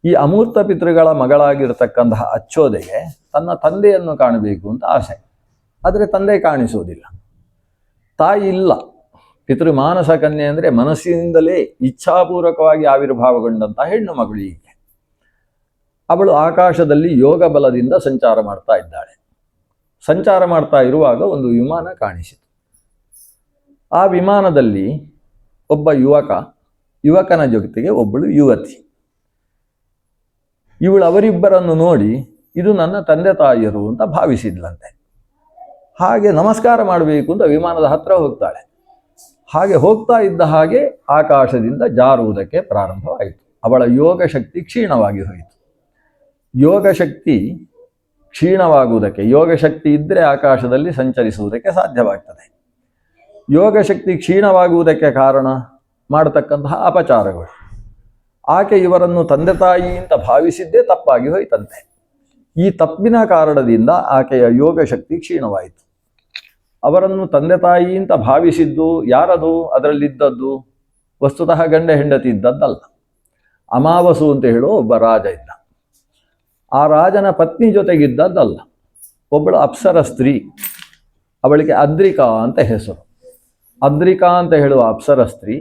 ಈ ಅಮೂರ್ತ ಪಿತೃಗಳ ಮಗಳಾಗಿರ್ತಕ್ಕಂತಹ ಅಚ್ಚೋದೆಗೆ ತನ್ನ ತಂದೆಯನ್ನು ಕಾಣಬೇಕು ಅಂತ ಆಸೆ. ಆದರೆ ತಂದೆ ಕಾಣಿಸುವುದಿಲ್ಲ, ತಾಯಿ ಇಲ್ಲ. ಪಿತೃಮಾನಸ ಕನ್ಯೆ ಅಂದರೆ ಮನಸ್ಸಿನಿಂದಲೇ ಇಚ್ಛಾಪೂರ್ವಕವಾಗಿ ಆವಿರ್ಭಾವಗೊಂಡಂತಹ ಹೆಣ್ಣು ಮಗಳು ಈಕೆ. ಅವಳು ಆಕಾಶದಲ್ಲಿ ಯೋಗ ಬಲದಿಂದ ಸಂಚಾರ ಮಾಡ್ತಾ ಇದ್ದಾಳೆ. ಸಂಚಾರ ಮಾಡ್ತಾ ಇರುವಾಗ ಒಂದು ವಿಮಾನ ಕಾಣಿಸಿತು. ಆ ವಿಮಾನದಲ್ಲಿ ಒಬ್ಬ ಯುವಕನ ಜೊತೆಗೆ ಒಬ್ಬಳು ಯುವತಿ. ಇವಳು ಅವರಿಬ್ಬರನ್ನು ನೋಡಿ ಇದು ನನ್ನ ತಂದೆ ತಾಯಿಯರು ಅಂತ ಭಾವಿಸಿದ್ಲಂತೆ. ಹಾಗೆ ನಮಸ್ಕಾರ ಮಾಡಬೇಕು ಅಂತ ವಿಮಾನದ ಹತ್ರ ಹೋಗ್ತಾಳೆ. ಹಾಗೆ ಹೋಗ್ತಾ ಇದ್ದ ಹಾಗೆ ಆಕಾಶದಿಂದ ಜಾರುವುದಕ್ಕೆ ಪ್ರಾರಂಭವಾಯಿತು. ಅವಳ ಯೋಗ ಶಕ್ತಿ ಕ್ಷೀಣವಾಗಿ ಹೋಯಿತು. ಯೋಗ ಶಕ್ತಿ ಕ್ಷೀಣವಾಗುವುದಕ್ಕೆ, ಯೋಗ ಶಕ್ತಿ ಇದ್ದರೆ ಆಕಾಶದಲ್ಲಿ ಸಂಚರಿಸುವುದಕ್ಕೆ ಸಾಧ್ಯವಾಗ್ತದೆ. ಯೋಗ ಶಕ್ತಿ ಕ್ಷೀಣವಾಗುವುದಕ್ಕೆ ಕಾರಣ ಮಾಡತಕ್ಕಂತಹ ಅಪಚಾರಗಳು. ಆಕೆ ಇವರನ್ನು ತಂದೆ ತಾಯಿ ಅಂತ ಭಾವಿಸಿದ್ದೇ ತಪ್ಪಾಗಿ ಹೋಯ್ತಂತೆ. ಈ ತಪ್ಪಿನ ಕಾರಣದಿಂದ ಆಕೆಯ ಯೋಗ ಶಕ್ತಿ ಕ್ಷೀಣವಾಯಿತು. ಅವರನ್ನು ತಂದೆ ತಾಯಿ ಅಂತ ಭಾವಿಸಿದ್ದು ಯಾರದು? ಅದರಲ್ಲಿದ್ದದ್ದು ವಸ್ತುತಃ ಗಂಡ ಹೆಂಡತಿ ಇದ್ದದ್ದಲ್ಲ. ಅಮಾವಸು ಅಂತ ಹೇಳೋ ಒಬ್ಬ ರಾಜ ಇದ್ದ. ಆ ರಾಜನ ಪತ್ನಿ ಜೊತೆಗಿದ್ದದ್ದಲ್ಲ, ಒಬ್ಬಳು ಅಪ್ಸರ ಸ್ತ್ರೀ. ಅವಳಿಗೆ ಅದ್ರಿಕಾ ಅಂತ ಹೆಸರು. ಅದ್ರಿಕಾ ಅಂತ ಹೇಳುವ ಅಪ್ಸರ ಸ್ತ್ರೀ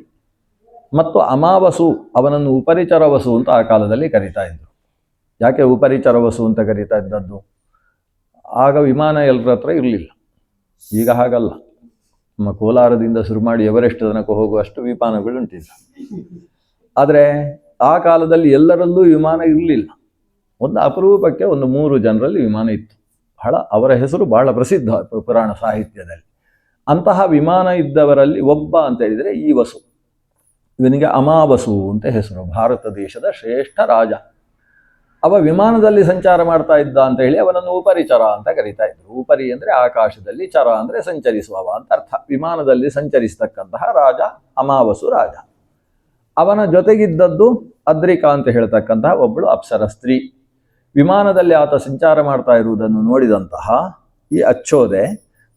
ಮತ್ತು ಅಮಾವಸು, ಅವನನ್ನು ಉಪರಿಚರವಸು ಅಂತ ಆ ಕಾಲದಲ್ಲಿ ಕರೀತಾ ಇದ್ದರು. ಯಾಕೆ ಉಪರಿಚರವಸು ಅಂತ ಕರೀತಾ ಇದ್ದದ್ದು? ಆಗ ವಿಮಾನ ಎಲ್ಲರ ಹತ್ರ ಇರಲಿಲ್ಲ. ಈಗ ಹಾಗಲ್ಲ. ನಮ್ಮ ಕೋಲಾರದಿಂದ ಶುರು ಮಾಡಿ ಎವರೆಸ್ಟ್ ತನಕ ಹೋಗುವಷ್ಟು ವಿಮಾನಗಳು ಉಂಟಿಲ್ಲ. ಆದರೆ ಆ ಕಾಲದಲ್ಲಿ ಎಲ್ಲರಲ್ಲೂ ವಿಮಾನ ಇರಲಿಲ್ಲ. ಒಂದು ಅಪರೂಪಕ್ಕೆ ಒಂದು 3 ಜನರಲ್ಲಿ ವಿಮಾನ ಇತ್ತು. ಅವರ ಹೆಸರು ಬಹಳ ಪ್ರಸಿದ್ಧ ಪುರಾಣ ಸಾಹಿತ್ಯದಲ್ಲಿ. ಅಂತಹ ವಿಮಾನ ಇದ್ದವರಲ್ಲಿ ಒಬ್ಬ ಅಂತ ಹೇಳಿದರೆ ಈ ವಸು. ಇವನಿಗೆ ಅಮಾವಸು ಅಂತ ಹೆಸರು, ಭಾರತ ದೇಶದ ಶ್ರೇಷ್ಠ ರಾಜ. ಅವ ವಿಮಾನದಲ್ಲಿ ಸಂಚಾರ ಮಾಡ್ತಾ ಇದ್ದ ಅಂತ ಹೇಳಿ ಅವನನ್ನು ಉಪರಿಚರ ಅಂತ ಕರೀತಾ ಇದ್ರು. ಉಪರಿ ಅಂದರೆ ಆಕಾಶದಲ್ಲಿ, ಚರ ಅಂದರೆ ಸಂಚರಿಸುವವ ಅಂತ ಅರ್ಥ. ವಿಮಾನದಲ್ಲಿ ಸಂಚರಿಸತಕ್ಕಂತಹ ರಾಜ ಅಮಾವಸು ರಾಜ. ಅವನ ಜೊತೆಗಿದ್ದದ್ದು ಅದ್ರಿಕಾ ಅಂತ ಹೇಳ್ತಕ್ಕಂತಹ ಒಬ್ಬಳು ಅಪ್ಸರ ಸ್ತ್ರೀ. ವಿಮಾನದಲ್ಲಿ ಆತ ಸಂಚಾರ ಮಾಡ್ತಾ ಇರುವುದನ್ನು ನೋಡಿದಂತಹ ಈ ಅಚ್ಚೋದೆ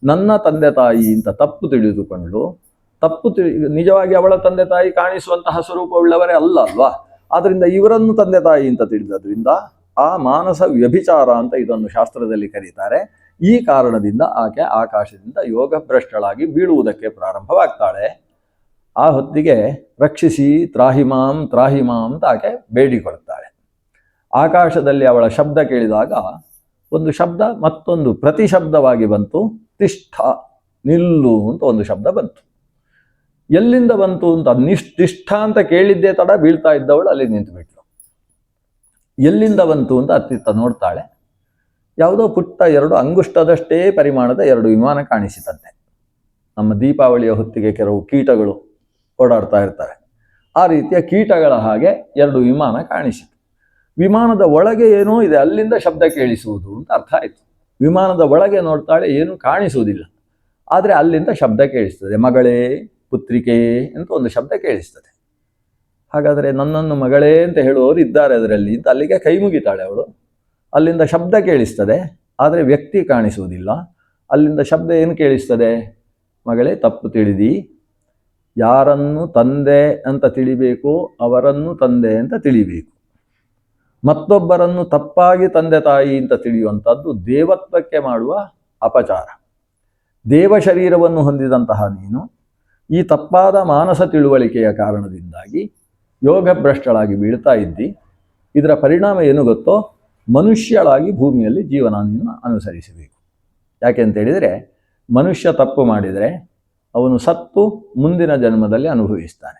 ನನ್ನ ತಂದೆ ತಾಯಿ ಅಂತ ತಪ್ಪು ತಿಳಿದುಕೊಂಡು, ನಿಜವಾಗಿ ಅವಳ ತಂದೆ ತಾಯಿ ಕಾಣಿಸುವಂತಹ ಸ್ವರೂಪವುಳ್ಳವರೇ ಅಲ್ಲ ಅಲ್ವಾ. ಆದ್ರಿಂದ ಇವರನ್ನು ತಂದೆ ತಾಯಿ ಅಂತ ತಿಳಿದದ್ರಿಂದ ಆ ಮಾನಸ ವ್ಯಭಿಚಾರ ಅಂತ ಇದನ್ನು ಶಾಸ್ತ್ರದಲ್ಲಿ ಕರೀತಾರೆ. ಈ ಕಾರಣದಿಂದ ಆಕೆ ಆಕಾಶದಿಂದ ಯೋಗ ಭ್ರಷ್ಟಳಾಗಿ ಬೀಳುವುದಕ್ಕೆ ಪ್ರಾರಂಭವಾಗ್ತಾಳೆ. ಆ ಹೊತ್ತಿಗೆ ರಕ್ಷಿಸಿ ತ್ರಾಹಿಮಾಂ ತ್ರಾಹಿಮಾಂ ಅಂತ ಆಕೆ ಬೇಡಿಕೊಳ್ತಾಳೆ. ಆಕಾಶದಲ್ಲಿ ಅವಳ ಶಬ್ದ ಕೇಳಿದಾಗ ಒಂದು ಶಬ್ದ ಮತ್ತೊಂದು ಪ್ರತಿಶಬ್ದವಾಗಿ ಬಂತು. ತಿಷ್ಠ, ನಿಲ್ಲು ಅಂತ ಒಂದು ಶಬ್ದ ಬಂತು. ಎಲ್ಲಿಂದ ಬಂತು ಅಂತ ತಿಷ್ಠ ಅಂತ ಕೇಳಿದ್ದೇ ತಡ ಬೀಳ್ತಾ ಇದ್ದವಳು ಅಲ್ಲಿ ನಿಂತು ಬಿಟ್ಲು. ಎಲ್ಲಿಂದ ಬಂತು ಅಂತ ಅತ್ತಿತ್ತ ನೋಡ್ತಾಳೆ. ಯಾವುದೋ ಪುಟ್ಟ 2 ಅಂಗುಷ್ಟದಷ್ಟೇ ಪರಿಮಾಣದ 2 ವಿಮಾನ ಕಾಣಿಸಿತಂತೆ. ನಮ್ಮ ದೀಪಾವಳಿಯ ಹೊತ್ತಿಗೆ ಕೆಲವು ಕೀಟಗಳು ಓಡಾಡ್ತಾ ಇರ್ತಾರೆ, ಆ ರೀತಿಯ ಕೀಟಗಳ ಹಾಗೆ 2 ವಿಮಾನ ಕಾಣಿಸಿತು. ವಿಮಾನದ ಒಳಗೆ ಏನೋ ಇದೆ, ಅಲ್ಲಿಂದ ಶಬ್ದ ಕೇಳಿಸುವುದು ಅಂತ ಅರ್ಥ ಆಯಿತು. ವಿಮಾನದ ಒಳಗೆ ನೋಡ್ತಾಳೆ, ಏನೂ ಕಾಣಿಸುವುದಿಲ್ಲ, ಆದರೆ ಅಲ್ಲಿಂದ ಶಬ್ದ ಕೇಳಿಸ್ತದೆ. ಮಗಳೇ, ಪುತ್ರಿಕೆ ಅಂತ ಒಂದು ಶಬ್ದ ಕೇಳಿಸ್ತದೆ. ಹಾಗಾದರೆ ನನ್ನನ್ನು ಮಗಳೇ ಅಂತ ಹೇಳುವವರು ಇದ್ದಾರೆ ಅದರಲ್ಲಿ ಅಂತ ಅಲ್ಲಿಗೆ ಕೈ ಮುಗಿತಾಳೆ ಅವಳು. ಅಲ್ಲಿಂದ ಶಬ್ದ ಕೇಳಿಸ್ತದೆ, ಆದರೆ ವ್ಯಕ್ತಿ ಕಾಣಿಸುವುದಿಲ್ಲ. ಅಲ್ಲಿಂದ ಶಬ್ದ ಏನು ಕೇಳಿಸ್ತದೆ? ಮಗಳೇ, ತಪ್ಪು ತಿಳಿದಿ, ಯಾರನ್ನು ತಂದೆ ಅಂತ ತಿಳಿಬೇಕು ಅವರನ್ನು ತಂದೆ ಅಂತ ತಿಳಿಬೇಕು. ಮತ್ತೊಬ್ಬರನ್ನು ತಪ್ಪಾಗಿ ತಂದೆ ತಾಯಿ ಅಂತ ತಿಳಿಯುವಂಥದ್ದು ದೇವತ್ವಕ್ಕೆ ಮಾಡುವ ಅಪಚಾರ. ದೇವ ಶರೀರವನ್ನು ಹೊಂದಿದಂತಹ ನೀನು ಈ ತಪ್ಪಾದ ಮಾನಸ ತಿಳುವಳಿಕೆಯ ಕಾರಣದಿಂದಾಗಿ ಯೋಗಭ್ರಷ್ಟಳಾಗಿ ಬೀಳ್ತಾ ಇದ್ದಿ. ಇದರ ಪರಿಣಾಮ ಏನು ಗೊತ್ತೋ? ಮನುಷ್ಯಳಾಗಿ ಭೂಮಿಯಲ್ಲಿ ಜೀವನ ನೀನು ಅನುಸರಿಸಬೇಕು. ಯಾಕೆಂತೇಳಿದರೆ, ಮನುಷ್ಯ ತಪ್ಪು ಮಾಡಿದರೆ ಅವನು ಸತ್ತು ಮುಂದಿನ ಜನ್ಮದಲ್ಲಿ ಅನುಭವಿಸ್ತಾನೆ.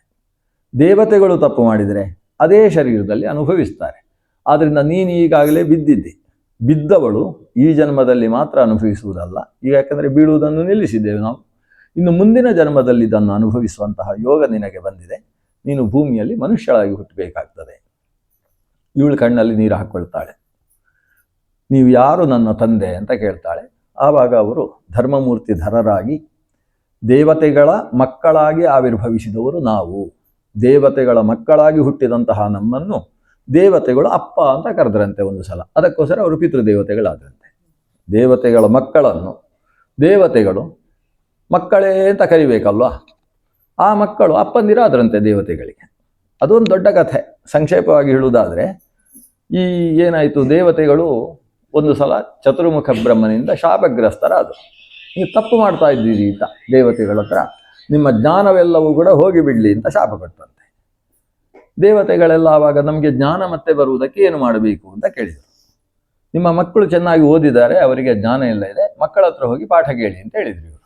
ದೇವತೆಗಳು ತಪ್ಪು ಮಾಡಿದರೆ ಅದೇ ಶರೀರದಲ್ಲಿ ಅನುಭವಿಸ್ತಾರೆ. ಆದ್ದರಿಂದ ನೀನು ಈಗಾಗಲೇ ಬಿದ್ದಿದ್ದಿ. ಬಿದ್ದವಳು ಈ ಜನ್ಮದಲ್ಲಿ ಮಾತ್ರ ಅನುಭವಿಸುವುದಲ್ಲ. ಈಗ ಯಾಕಂದರೆ ಬೀಳುವುದನ್ನು ನಿಲ್ಲಿಸಿದ್ದೇವೆ ನಾವು. ಇನ್ನು ಮುಂದಿನ ಜನ್ಮದಲ್ಲಿ ಇದನ್ನು ಅನುಭವಿಸುವಂತಹ ಯೋಗ ನಿನಗೆ ಬಂದಿದೆ. ನೀನು ಭೂಮಿಯಲ್ಲಿ ಮನುಷ್ಯಳಾಗಿ ಹುಟ್ಟಬೇಕಾಗ್ತದೆ. ಇವಳು ಕಣ್ಣಲ್ಲಿ ನೀರು ಹಾಕ್ಕೊಳ್ತಾಳೆ. ನೀವು ಯಾರು ನನ್ನ ತಂದೆ ಅಂತ ಕೇಳ್ತಾಳೆ. ಆವಾಗ ಅವರು ಧರ್ಮಮೂರ್ತಿ ಧರರಾಗಿ, ದೇವತೆಗಳ ಮಕ್ಕಳಾಗಿ ಆವಿರ್ಭವಿಸಿದವರು ನಾವು. ದೇವತೆಗಳ ಮಕ್ಕಳಾಗಿ ಹುಟ್ಟಿದಂತಹ ನಮ್ಮನ್ನು ದೇವತೆಗಳು ಅಪ್ಪ ಅಂತ ಕರೆದ್ರಂತೆ ಒಂದು ಸಲ. ಅದಕ್ಕೋಸ್ಕರ ಅವರು ಪಿತೃದೇವತೆಗಳಾದ್ರಂತೆ. ದೇವತೆಗಳ ಮಕ್ಕಳನ್ನು ದೇವತೆಗಳು ಮಕ್ಕಳೇ ಅಂತ ಕರಿಬೇಕಲ್ವ. ಆ ಮಕ್ಕಳು ಅಪ್ಪಂದಿರಾದ್ರಂತೆ ದೇವತೆಗಳಿಗೆ. ಅದೊಂದು ದೊಡ್ಡ ಕಥೆ. ಸಂಕ್ಷೇಪವಾಗಿ ಹೇಳುವುದಾದರೆ, ಈ ಏನಾಯಿತು, ದೇವತೆಗಳು ಒಂದು ಸಲ ಚತುರ್ಮುಖ ಬ್ರಹ್ಮನಿಂದ ಶಾಪಗ್ರಸ್ತರಾದರು. ನೀವು ತಪ್ಪು ಮಾಡ್ತಾ ಇದ್ದೀರಿ ಅಂತ ದೇವತೆಗಳ ಹತ್ರ, ನಿಮ್ಮ ಜ್ಞಾನವೆಲ್ಲವೂ ಕೂಡ ಹೋಗಿಬಿಡಲಿ ಅಂತ ಶಾಪ ಕೊಟ್ಟಂತೆ. ದೇವತೆಗಳೆಲ್ಲ ಆವಾಗ ನಮಗೆ ಜ್ಞಾನ ಮತ್ತೆ ಬರುವುದಕ್ಕೆ ಏನು ಮಾಡಬೇಕು ಅಂತ ಕೇಳಿದರು. ನಿಮ್ಮ ಮಕ್ಕಳು ಚೆನ್ನಾಗಿ ಓದಿದ್ದಾರೆ, ಅವರಿಗೆ ಜ್ಞಾನ ಎಲ್ಲ ಇದೆ, ಮಕ್ಕಳ ಹತ್ರ ಹೋಗಿ ಪಾಠ ಕೇಳಿ ಅಂತ ಹೇಳಿದರು ಇವರು.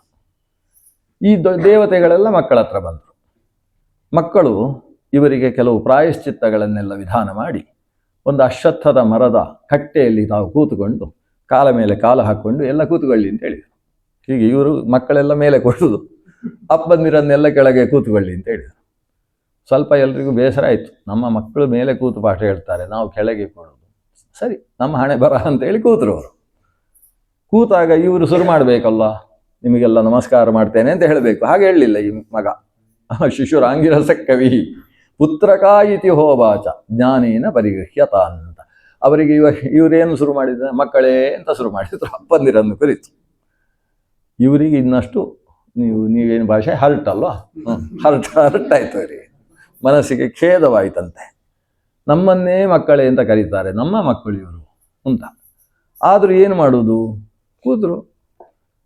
ಈ ದೇವತೆಗಳೆಲ್ಲ ಮಕ್ಕಳ ಹತ್ರ ಬಂದರು. ಮಕ್ಕಳು ಇವರಿಗೆ ಕೆಲವು ಪ್ರಾಯಶ್ಚಿತ್ತಗಳನ್ನೆಲ್ಲ ವಿಧಾನ ಮಾಡಿ ಒಂದು ಅಶ್ವತ್ಥದ ಮರದ ಕಟ್ಟೆಯಲ್ಲಿ ತಾವು ಕೂತುಕೊಂಡು ಕಾಲ ಮೇಲೆ ಕಾಲ ಹಾಕ್ಕೊಂಡು ಎಲ್ಲ ಕೂತ್ಕೊಳ್ಳಿ ಅಂತ ಹೇಳಿದರು. ಹೀಗೆ ಇವರು ಮಕ್ಕಳೆಲ್ಲ ಮೇಲೆ ಕೊಡುವುದು, ಅಪ್ಪಂದಿರನ್ನೆಲ್ಲ ಕೆಳಗೆ ಕೂತ್ಕೊಳ್ಳಿ ಅಂತ ಹೇಳಿದರು. ಸ್ವಲ್ಪ ಎಲ್ರಿಗೂ ಬೇಸರ ಆಯಿತು. ನಮ್ಮ ಮಕ್ಕಳು ಮೇಲೆ ಕೂತು ಪಾಠ ಹೇಳ್ತಾರೆ, ನಾವು ಕೆಳಗೆ ಕೊಡೋದು ಸರಿ, ನಮ್ಮ ಹಣೆ ಬರ ಅಂತೇಳಿ ಕೂತರು ಅವರು. ಕೂತಾಗ ಇವರು ಶುರು ಮಾಡಬೇಕಲ್ಲ, ನಿಮಗೆಲ್ಲ ನಮಸ್ಕಾರ ಮಾಡ್ತೇನೆ ಅಂತ ಹೇಳಬೇಕು. ಹಾಗೆ ಹೇಳಲಿಲ್ಲ ಈ ಮಗ. ಶಿಶುರಾಂಗಿರಸ ಕವಿ ಪುತ್ರಕಾಯಿತಿ ಹೋವಾಚ ಜ್ಞಾನೇನ ಪರಿಗೃಹ್ಯತ ಅಂತ. ಅವರಿಗೆ ಇವರೇನು ಶುರು ಮಾಡಿದ, ಮಕ್ಕಳೇ ಅಂತ ಶುರು ಮಾಡಿದ್ರು ಅಪ್ಪಂದಿರನ್ನು ಕುರಿತು. ಇವರಿಗೆ ಇನ್ನಷ್ಟು ನೀವೇನು ಭಾಷೆ ಹರ್ಟ್ ಅಲ್ವಾ, ಹರ್ಟ್ ಆಯ್ತು ಅವರಿಗೆ. ಮನಸ್ಸಿಗೆ ಖೇದವಾಯಿತಂತೆ. ನಮ್ಮನ್ನೇ ಮಕ್ಕಳೇ ಅಂತ ಕರೀತಾರೆ, ನಮ್ಮ ಮಕ್ಕಳು ಇವರು ಅಂತ. ಆದರೂ ಏನು ಮಾಡುವುದು, ಕೂತರು.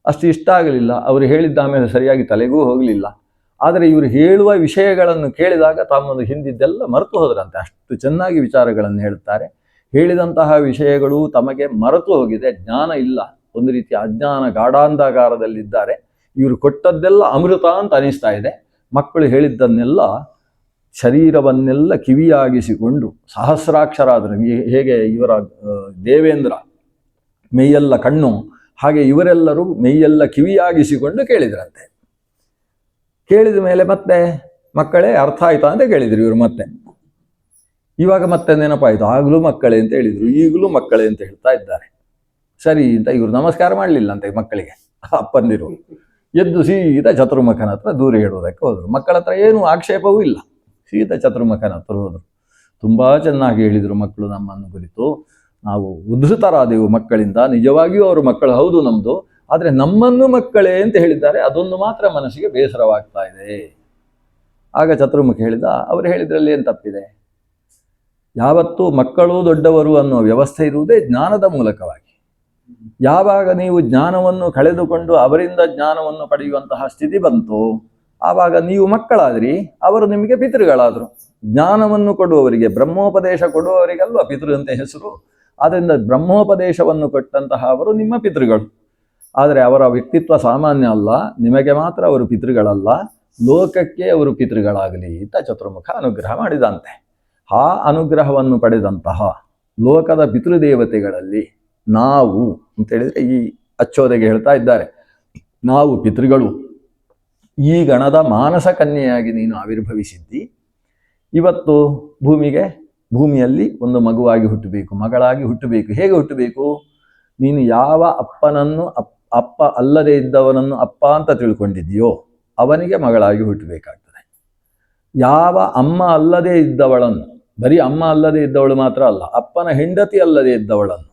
ಅಷ್ಟು ಇಷ್ಟ ಆಗಲಿಲ್ಲ. ಅವರು ಹೇಳಿದ್ದ ಆಮೇಲೆ ಸರಿಯಾಗಿ ತಲೆಗೂ ಹೋಗಲಿಲ್ಲ. ಆದರೆ ಇವರು ಹೇಳುವ ವಿಷಯಗಳನ್ನು ಕೇಳಿದಾಗ ತಮ್ಮದು ಹಿಂದಿದ್ದೆಲ್ಲ ಮರೆತು ಹೋದ್ರಂತೆ. ಅಷ್ಟು ಚೆನ್ನಾಗಿ ವಿಚಾರಗಳನ್ನು ಹೇಳುತ್ತಾರೆ. ಹೇಳಿದಂತಹ ವಿಷಯಗಳು ತಮಗೆ ಮರೆತು ಹೋಗಿದೆ, ಜ್ಞಾನ ಇಲ್ಲ, ಒಂದು ರೀತಿಯ ಅಜ್ಞಾನ ಗಾಢಾಂಧಕಾರದಲ್ಲಿದ್ದಾರೆ. ಇವರು ಕೊಟ್ಟದ್ದೆಲ್ಲ ಅಮೃತ ಅಂತ ಅನಿಸ್ತಾ ಇದೆ. ಮಕ್ಕಳು ಹೇಳಿದ್ದನ್ನೆಲ್ಲ ಶರೀರವನ್ನೆಲ್ಲ ಕಿವಿಯಾಗಿಸಿಕೊಂಡು ಸಹಸ್ರಾಕ್ಷರಾದರು. ಹೇಗೆ ಇವರ ದೇವೇಂದ್ರ ಮೈಯೆಲ್ಲ ಕಣ್ಣು ಹಾಗೆ ಇವರೆಲ್ಲರೂ ಮೈಯೆಲ್ಲ ಕಿವಿಯಾಗಿಸಿಕೊಂಡು ಕೇಳಿದ್ರಂತೆ. ಕೇಳಿದ ಮೇಲೆ ಮತ್ತೆ ಮಕ್ಕಳೇ ಅರ್ಥ ಆಯ್ತಾ ಅಂತ ಕೇಳಿದ್ರು ಇವರು. ಇವಾಗ ಮತ್ತೆ ನೆನಪಾಯಿತು, ಆಗಲೂ ಮಕ್ಕಳೇ ಅಂತ ಹೇಳಿದ್ರು, ಈಗಲೂ ಮಕ್ಕಳೇ ಅಂತ ಹೇಳ್ತಾ ಇದ್ದಾರೆ. ಸರಿ ಅಂತ ಇವರು ನಮಸ್ಕಾರ ಮಾಡಲಿಲ್ಲ ಅಂತೆ ಮಕ್ಕಳಿಗೆ. ಅಪ್ಪಂದಿರು ಎದ್ದು ಸೀದಾ ಚತುರ್ಮುಖನ ಹತ್ರ ದೂರ ಹೇಳುವುದಕ್ಕೆ ಹೋದರು. ಮಕ್ಕಳ ಹತ್ರ ಏನೂ ಆಕ್ಷೇಪವೂ ಇಲ್ಲ, ಸೀದಾ ಚತುರ್ಮುಖನ ಹತ್ರ ಹೋದರು. ತುಂಬ ಚೆನ್ನಾಗಿ ಹೇಳಿದರು ಮಕ್ಕಳು ನಮ್ಮನ್ನು ಕುರಿತು. ನಾವು ಉದ್ಧತರಾದೆವು ಮಕ್ಕಳಿಂದ, ನಿಜವಾಗಿಯೂ ಅವರು ಮಕ್ಕಳು ಹೌದು ನಮ್ಮದು, ಆದರೆ ನಮ್ಮನ್ನು ಮಕ್ಕಳೇ ಅಂತ ಹೇಳಿದ್ದಾರೆ, ಅದೊಂದು ಮಾತ್ರ ಮನಸ್ಸಿಗೆ ಬೇಸರವಾಗ್ತಾ ಇದೆ. ಆಗ ಚತುರ್ಮುಖ ಹೇಳಿದ, ಅವರು ಹೇಳಿದ್ರಲ್ಲಿ ಏನು ತಪ್ಪಿದೆ? ಯಾವತ್ತೂ ಮಕ್ಕಳು ದೊಡ್ಡವರು ಅನ್ನೋ ವ್ಯವಸ್ಥೆ ಇರುವುದೇ ಜ್ಞಾನದ ಮೂಲಕವಾಗಿ. ಯಾವಾಗ ನೀವು ಜ್ಞಾನವನ್ನು ಕಳೆದುಕೊಂಡು ಅವರಿಂದ ಜ್ಞಾನವನ್ನು ಪಡೆಯುವಂತಹ ಸ್ಥಿತಿ ಬಂತು, ಆವಾಗ ನೀವು ಮಕ್ಕಳಾದ್ರಿ, ಅವರು ನಿಮಗೆ ಪಿತೃಗಳಾದರು. ಜ್ಞಾನವನ್ನು ಕೊಡುವವರಿಗೆ, ಬ್ರಹ್ಮೋಪದೇಶ ಕೊಡುವವರಿಗಲ್ವ ಪಿತೃ ಅಂತ ಹೆಸರು. ಆದ್ದರಿಂದ ಬ್ರಹ್ಮೋಪದೇಶವನ್ನು ಕೊಟ್ಟಂತಹ ಅವರು ನಿಮ್ಮ ಪಿತೃಗಳು. ಆದರೆ ಅವರ ವ್ಯಕ್ತಿತ್ವ ಸಾಮಾನ್ಯ ಅಲ್ಲ, ನಿಮಗೆ ಮಾತ್ರ ಅವರು ಪಿತೃಗಳಲ್ಲ, ಲೋಕಕ್ಕೆ ಅವರು ಪಿತೃಗಳಾಗಲಿ ಅಂತ ಚತುರ್ಮುಖ ಅನುಗ್ರಹ ಮಾಡಿದಂತೆ. ಆ ಅನುಗ್ರಹವನ್ನು ಪಡೆದಂತಹ ಲೋಕದ ಪಿತೃದೇವತೆಗಳಲ್ಲಿ ನಾವು ಅಂತೇಳಿದರೆ ಈ ಅಚ್ಚೋದೆಗೆ ಹೇಳ್ತಾ ಇದ್ದಾರೆ, ನಾವು ಪಿತೃಗಳು. ಈ ಗಣದ ಮಾನಸ ಕನ್ಯೆಯಾಗಿ ನೀನು ಆವಿರ್ಭವಿಸಿದ್ದಿ. ಇವತ್ತು ಭೂಮಿಯಲ್ಲಿ ಒಂದು ಮಗುವಾಗಿ ಹುಟ್ಟಬೇಕು, ಮಗಳಾಗಿ ಹುಟ್ಟಬೇಕು. ಹೇಗೆ ಹುಟ್ಟಬೇಕು? ನೀನು ಯಾವ ಅಪ್ಪನನ್ನು ಅಪ್ಪ ಅಲ್ಲದೆ ಇದ್ದವನನ್ನು ಅಪ್ಪ ಅಂತ ತಿಳ್ಕೊಂಡಿದ್ದೀಯೋ ಅವನಿಗೆ ಮಗಳಾಗಿ ಹುಟ್ಟಬೇಕಾಗ್ತದೆ. ಯಾವ ಅಮ್ಮ ಅಲ್ಲದೆ ಇದ್ದವಳನ್ನು, ಬರೀ ಅಮ್ಮ ಅಲ್ಲದೆ ಇದ್ದವಳು ಮಾತ್ರ ಅಲ್ಲ, ಅಪ್ಪನ ಹೆಂಡತಿ ಅಲ್ಲದೆ ಇದ್ದವಳನ್ನು,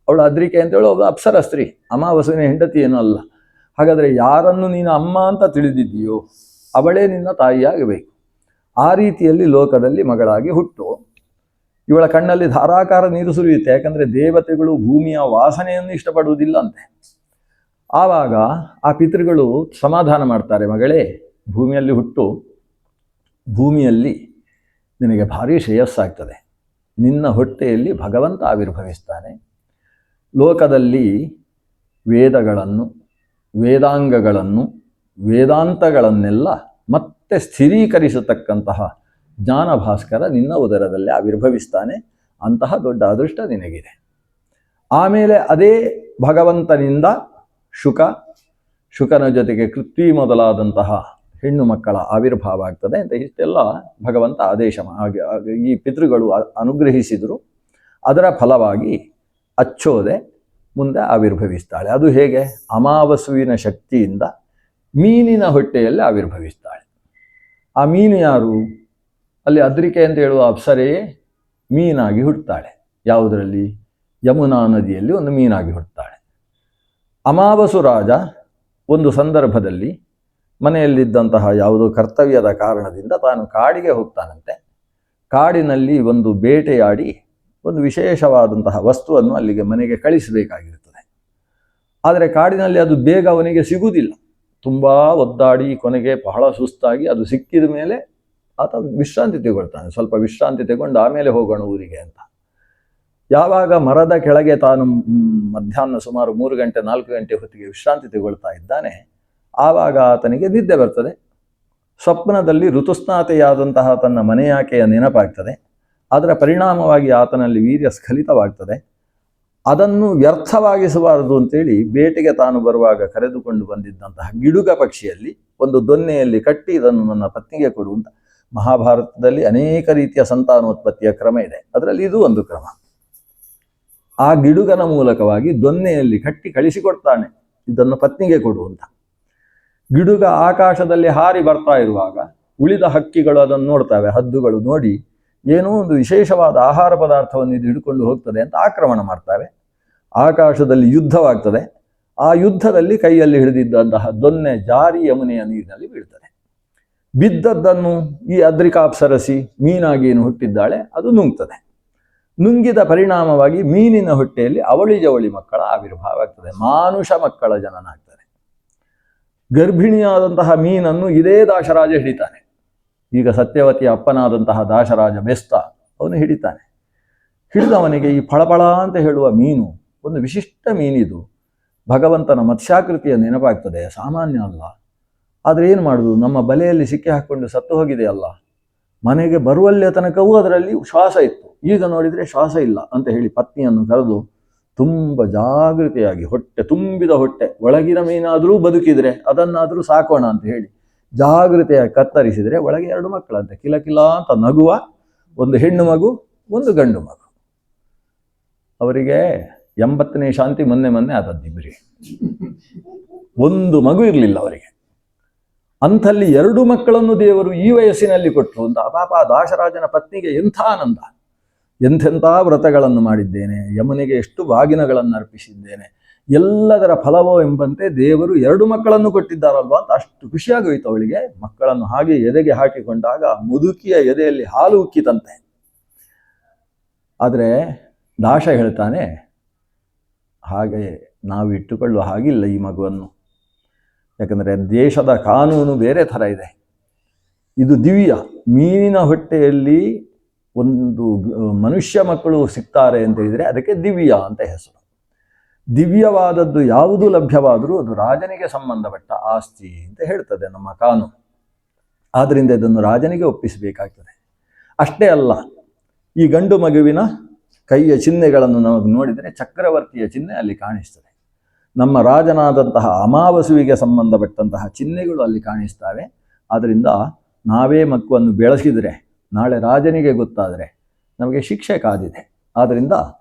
ಅವಳು ಅದ್ರಿಕೆ ಅಂತೇಳಿ ಒಬ್ಬ ಅಪ್ಸರ ಸ್ತ್ರೀ, ಅಮಾವಾಸ್ಯನ ಹೆಂಡತಿ ಏನೂ ಅಲ್ಲ. ಹಾಗಾದರೆ ಯಾರನ್ನು ನೀನು ಅಮ್ಮ ಅಂತ ತಿಳಿದಿದ್ದೀಯೋ ಅವಳೇ ನಿನ್ನ ತಾಯಿಯಾಗಬೇಕು. ಆ ರೀತಿಯಲ್ಲಿ ಲೋಕದಲ್ಲಿ ಮಗಳಾಗಿ ಹುಟ್ಟು. ಇವಳ ಕಣ್ಣಲ್ಲಿ ಧಾರಾಕಾರ ನೀರು ಸುರಿಯುತ್ತೆ, ಯಾಕಂದರೆ ದೇವತೆಗಳು ಭೂಮಿಯ ವಾಸನೆಯನ್ನು ಇಷ್ಟಪಡುವುದಿಲ್ಲ ಅಂತೆ. ಆವಾಗ ಆ ಪಿತೃಗಳು ಸಮಾಧಾನ ಮಾಡ್ತಾರೆ, ಮಗಳೇ ಭೂಮಿಯಲ್ಲಿ ಹುಟ್ಟು, ಭೂಮಿಯಲ್ಲಿ ನಿನಗೆ ಭಾರಿ ಶ್ರೇಯಸ್ಸಾಗ್ತದೆ. ನಿನ್ನ ಹೊಟ್ಟೆಯಲ್ಲಿ ಭಗವಂತ ಆವಿರ್ಭವಿಸ್ತಾನೆ. ಲೋಕದಲ್ಲಿ ವೇದಗಳನ್ನು, ವೇದಾಂಗಗಳನ್ನು, ವೇದಾಂತಗಳನ್ನೆಲ್ಲ ಮತ್ತೆ ಸ್ಥಿರೀಕರಿಸತಕ್ಕಂತಹ ಜ್ಞಾನ ಭಾಸ್ಕರ ನಿನ್ನ ಉದರದಲ್ಲಿ ಆವಿರ್ಭವಿಸ್ತಾನೆ. ಅಂತಹ ದೊಡ್ಡ ಅದೃಷ್ಟ ನಿನಗಿದೆ. ಆಮೇಲೆ ಅದೇ ಭಗವಂತನಿಂದ ಶುಕನ ಜೊತೆಗೆ ಕೃತ್ವಿ ಮೊದಲಾದಂತಹ ಹೆಣ್ಣು ಮಕ್ಕಳ ಆವಿರ್ಭಾವ ಆಗ್ತದೆ ಅಂತ ಇಷ್ಟೆಲ್ಲ ಭಗವಂತ ಆದೇಶ ಈ ಪಿತೃಗಳು ಅನುಗ್ರಹಿಸಿದರು. ಅದರ ಫಲವಾಗಿ ಅಚ್ಚೋದೆ ಮುಂದೆ ಆವಿರ್ಭವಿಸ್ತಾಳೆ. ಅದು ಹೇಗೆ? ಅಮಾವಾಸ್ಯುವಿನ ಶಕ್ತಿಯಿಂದ ಮೀನಿನ ಹೊಟ್ಟೆಯಲ್ಲಿ ಆವಿರ್ಭವಿಸ್ತಾಳೆ. ಆ ಮೀನು ಯಾರು? ಅಲ್ಲಿ ಅದ್ರಿಕೆ ಅಂತ ಹೇಳುವ ಅಪ್ಸರೆಯೇ ಮೀನಾಗಿ ಹುಟ್ಟುತ್ತಾಳೆ. ಯಾವುದರಲ್ಲಿ? ಯಮುನಾ ನದಿಯಲ್ಲಿ ಒಂದು ಮೀನಾಗಿ ಹುಟ್ಟುತ್ತಾಳೆ. ಅಮಾವಾಸ್ಯು ರಾಜ ಒಂದು ಸಂದರ್ಭದಲ್ಲಿ ಮನೆಯಲ್ಲಿದ್ದಂತಹ ಯಾವುದೋ ಕರ್ತವ್ಯದ ಕಾರಣದಿಂದ ತಾನು ಕಾಡಿಗೆ ಹೋಗ್ತಾನಂತೆ. ಕಾಡಿನಲ್ಲಿ ಒಂದು ಬೇಟೆಯಾಡಿ ಒಂದು ವಿಶೇಷವಾದಂತಹ ವಸ್ತುವನ್ನು ಅಲ್ಲಿಗೆ ಮನೆಗೆ ಕಳಿಸಬೇಕಾಗಿರುತ್ತದೆ. ಆದರೆ ಕಾಡಿನಲ್ಲಿ ಅದು ಬೇಗ ಅವನಿಗೆ ಸಿಗುವುದಿಲ್ಲ. ತುಂಬ ಒದ್ದಾಡಿ ಕೊನೆಗೆ ಬಹಳ ಸುಸ್ತಾಗಿ ಅದು ಸಿಕ್ಕಿದ ಮೇಲೆ ಆತ ವಿಶ್ರಾಂತಿ ತಗೊಳ್ತಾನೆ. ಸ್ವಲ್ಪ ವಿಶ್ರಾಂತಿ ತಗೊಂಡು ಆಮೇಲೆ ಹೋಗೋಣ ಊರಿಗೆ ಅಂತ. ಯಾವಾಗ ಮರದ ಕೆಳಗೆ ತಾನು ಮಧ್ಯಾಹ್ನ ಸುಮಾರು 3 ಗಂಟೆ 4 ಗಂಟೆ ಹೊತ್ತಿಗೆ ವಿಶ್ರಾಂತಿ ತಗೊಳ್ತಾ ಇದ್ದಾನೆ, ಆವಾಗ ಆತನಿಗೆ ನಿದ್ದೆ ಬರ್ತದೆ. ಸ್ವಪ್ನದಲ್ಲಿ ಋತುಸ್ನಾತೆಯಾದಂತಹ ತನ್ನ ಮನೆಯಾಕೆಯ ನೆನಪಾಗ್ತದೆ. ಅದರ ಪರಿಣಾಮವಾಗಿ ಆತನಲ್ಲಿ ವೀರ್ಯ ಸ್ಖಲಿತವಾಗ್ತದೆ. ಅದನ್ನು ವ್ಯರ್ಥವಾಗಿಸಬಾರದು ಅಂತೇಳಿ ಬೇಟೆಗೆ ತಾನು ಬರುವಾಗ ಕರೆದುಕೊಂಡು ಬಂದಿದ್ದಂತಹ ಗಿಡುಗ ಪಕ್ಷಿಯಲ್ಲಿ ಒಂದು ದೊನ್ನೆಯಲ್ಲಿ ಕಟ್ಟಿ ಇದನ್ನು ನನ್ನ ಪತ್ನಿಗೆ ಕೊಡು ಅಂತ. ಮಹಾಭಾರತದಲ್ಲಿ ಅನೇಕ ರೀತಿಯ ಸಂತಾನೋತ್ಪತ್ತಿಯ ಕ್ರಮ ಇದೆ, ಅದರಲ್ಲಿ ಇದು ಒಂದು ಕ್ರಮ. ಆ ಗಿಡುಗನ ಮೂಲಕವಾಗಿ ದೊನ್ನೆಯಲ್ಲಿ ಕಟ್ಟಿ ಕಳಿಸಿಕೊಡ್ತಾನೆ, ಇದನ್ನು ಪತ್ನಿಗೆ ಕೊಡು ಅಂತ. ಗಿಡುಗ ಆಕಾಶದಲ್ಲಿ ಹಾರಿ ಬರ್ತಾ ಇರುವಾಗ ಉಳಿದ ಹಕ್ಕಿಗಳು ಅದನ್ನು ನೋಡ್ತವೆ. ಹದ್ದುಗಳು ನೋಡಿ ಏನೋ ಒಂದು ವಿಶೇಷವಾದ ಆಹಾರ ಪದಾರ್ಥವನ್ನು ಇದು ಹಿಡ್ಕೊಂಡು ಹೋಗ್ತದೆ ಅಂತ ಆಕ್ರಮಣ ಮಾಡ್ತವೆ. ಆಕಾಶದಲ್ಲಿ ಯುದ್ಧವಾಗ್ತದೆ. ಆ ಯುದ್ಧದಲ್ಲಿ ಕೈಯಲ್ಲಿ ಹಿಡಿದಿದ್ದಂತಹ ದೊನ್ನೆ ಜಾರಿ ಯಮುನೆಯ ನೀರಿನಲ್ಲಿ ಬೀಳ್ತದೆ. ಬಿದ್ದದ್ದನ್ನು ಈ ಅದ್ರಿಕಾಪ್ಸರಸಿ ಮೀನಾಗಿ ಏನು ಹುಟ್ಟಿದ್ದಾಳೆ ಅದು ನುಂಗ್ತದೆ. ನುಂಗಿದ ಪರಿಣಾಮವಾಗಿ ಮೀನಿನ ಹೊಟ್ಟೆಯಲ್ಲಿ ಅವಳಿ ಜವಳಿ ಮಕ್ಕಳ ಆವಿರ್ಭಾವ ಆಗ್ತದೆ, ಮಾನುಷ ಮಕ್ಕಳ ಜನನ ಆಗ್ತದೆ. ಗರ್ಭಿಣಿಯಾದಂತಹ ಮೀನನ್ನು ಇದೇ ದಾಶರಾಜ ಹಿಡಿತಾನೆ. ಈಗ ಸತ್ಯವತಿಯ ಅಪ್ಪನಾದಂತಹ ದಾಶರಾಜ ಬೆಸ್ತ ಅವನು ಹಿಡಿತಾನೆ. ಹಿಡಿದವನಿಗೆ ಈ ಫಳಫಳ ಅಂತ ಹೇಳುವ ಮೀನು ಒಂದು ವಿಶಿಷ್ಟ ಮೀನಿದು. ಭಗವಂತನ ಮತ್ಸ್ಯಾಕೃತಿಯ ನೆನಪಾಗ್ತದೆ, ಸಾಮಾನ್ಯ ಅಲ್ಲ. ಆದರೆ ಏನು ಮಾಡುವುದು, ನಮ್ಮ ಬಲೆಯಲ್ಲಿ ಸಿಕ್ಕಿ ಹಾಕ್ಕೊಂಡು ಸತ್ತು ಹೋಗಿದೆಯಲ್ಲ. ಮನೆಗೆ ಬರುವಲ್ಲಿಯ ತನಕವೂ ಅದರಲ್ಲಿ ಶ್ವಾಸ ಇತ್ತು, ಈಗ ನೋಡಿದರೆ ಶ್ವಾಸ ಇಲ್ಲ ಅಂತ ಹೇಳಿ ಪತ್ನಿಯನ್ನು ಕರೆದು ತುಂಬ ಜಾಗೃತಿಯಾಗಿ ಹೊಟ್ಟೆ ತುಂಬಿದ ಹೊಟ್ಟೆ, ಒಳಗಿನ ಮೀನಾದರೂ ಬದುಕಿದರೆ ಅದನ್ನಾದರೂ ಸಾಕೋಣ ಅಂತ ಹೇಳಿ ಜಾಗೃತಿಯಾಗಿ ಕತ್ತರಿಸಿದರೆ ಒಳಗೆ 2 ಮಕ್ಕಳಂತೆ, ಕಿಲಕಿಲ ಅಂತ ನಗುವ ಒಂದು ಹೆಣ್ಣು ಮಗು, ಒಂದು ಗಂಡು ಮಗು. ಅವರಿಗೆ 80ನೇ ಶಾಂತಿ ಮೊನ್ನೆ ಆದದ್ದಿಬ್ಬರಿಗೆ. ಒಂದು ಮಗು ಇರಲಿಲ್ಲ ಅವರಿಗೆ. ಅಂಥಲ್ಲಿ 2 ಮಕ್ಕಳನ್ನು ದೇವರು ಈ ವಯಸ್ಸಿನಲ್ಲಿ ಕೊಟ್ಟರು ಅಂತ. ಪಾಪ ದಾಶರಾಜನ ಪತ್ನಿಗೆ ಎಂಥ ಆನಂದ, ಎಂಥೆಂಥ ವ್ರತಗಳನ್ನು ಮಾಡಿದ್ದೇನೆ, ಯಮನಿಗೆ ಎಷ್ಟು ಬಾಗಿನಗಳನ್ನು ಅರ್ಪಿಸಿದ್ದೇನೆ, ಎಲ್ಲದರ ಫಲವೋ ಎಂಬಂತೆ ದೇವರು 2 ಮಕ್ಕಳನ್ನು ಕೊಟ್ಟಿದ್ದಾರಲ್ವಾ ಅಂತ ಅಷ್ಟು ಖುಷಿಯಾಗೋಯ್ತು ಅವಳಿಗೆ. ಮಕ್ಕಳನ್ನು ಹಾಗೆ ಎದೆಗೆ ಹಾಕಿಕೊಂಡಾಗ ಮುದುಕಿಯ ಎದೆಯಲ್ಲಿ ಹಾಲು ಉಕ್ಕಿತಂತೆ. ಆದರೆ ದಾಶ ಹೇಳ್ತಾನೆ, ಹಾಗೆ ನಾವು ಇಟ್ಟುಕೊಳ್ಳುವ ಹಾಗಿಲ್ಲ ಈ ಮಗುವನ್ನು. ಯಾಕಂದರೆ ದೇಶದ ಕಾನೂನು ಬೇರೆ ಥರ ಇದೆ. ಇದು ದಿವ್ಯ. ಮೀನಿನ ಹೊಟ್ಟೆಯಲ್ಲಿ ಒಂದು ಮನುಷ್ಯ ಮಕ್ಕಳು ಸಿಗ್ತಾರೆ ಅಂತ ಹೇಳಿದರೆ ಅದಕ್ಕೆ ದಿವ್ಯ ಅಂತ ಹೆಸರು. ದಿವ್ಯವಾದದ್ದು ಯಾವುದು ಲಭ್ಯವಾದರೂ ಅದು ರಾಜನಿಗೆ ಸಂಬಂಧಪಟ್ಟ ಆಸ್ತಿ ಅಂತ ಹೇಳ್ತದೆ ನಮ್ಮ ಕಾನೂನು. ಆದ್ದರಿಂದ ಇದನ್ನು ರಾಜನಿಗೆ ಒಪ್ಪಿಸಬೇಕಾಗ್ತದೆ. ಅಷ್ಟೇ ಅಲ್ಲ, ಈ ಗಂಡು ಮಗುವಿನ ಕೈಯ ಚಿಹ್ನೆಗಳನ್ನು ನಾವು ನೋಡಿದರೆ ಚಕ್ರವರ್ತಿಯ ಚಿಹ್ನೆ ಅಲ್ಲಿ ಕಾಣಿಸ್ತದೆ. ನಮ್ಮ ರಾಜನಾದಂತಹ ಅಮಾವಾಸ್ಯೆಗೆ ಸಂಬಂಧಪಟ್ಟಂತಹ ಚಿಹ್ನೆಗಳು ಅಲ್ಲಿ ಕಾಣಿಸ್ತವೆ. ಆದ್ದರಿಂದ ನಾವೇ ಮಕ್ಕಳನ್ನು ಬೆಳೆಸಿದರೆ ನಾಳೆ ರಾಜನಿಗೆ ಗೊತ್ತಾದರೆ ನಮಗೆ ಶಿಕ್ಷೆ ಕಾದಿದೆ. ಆದ್ದರಿಂದ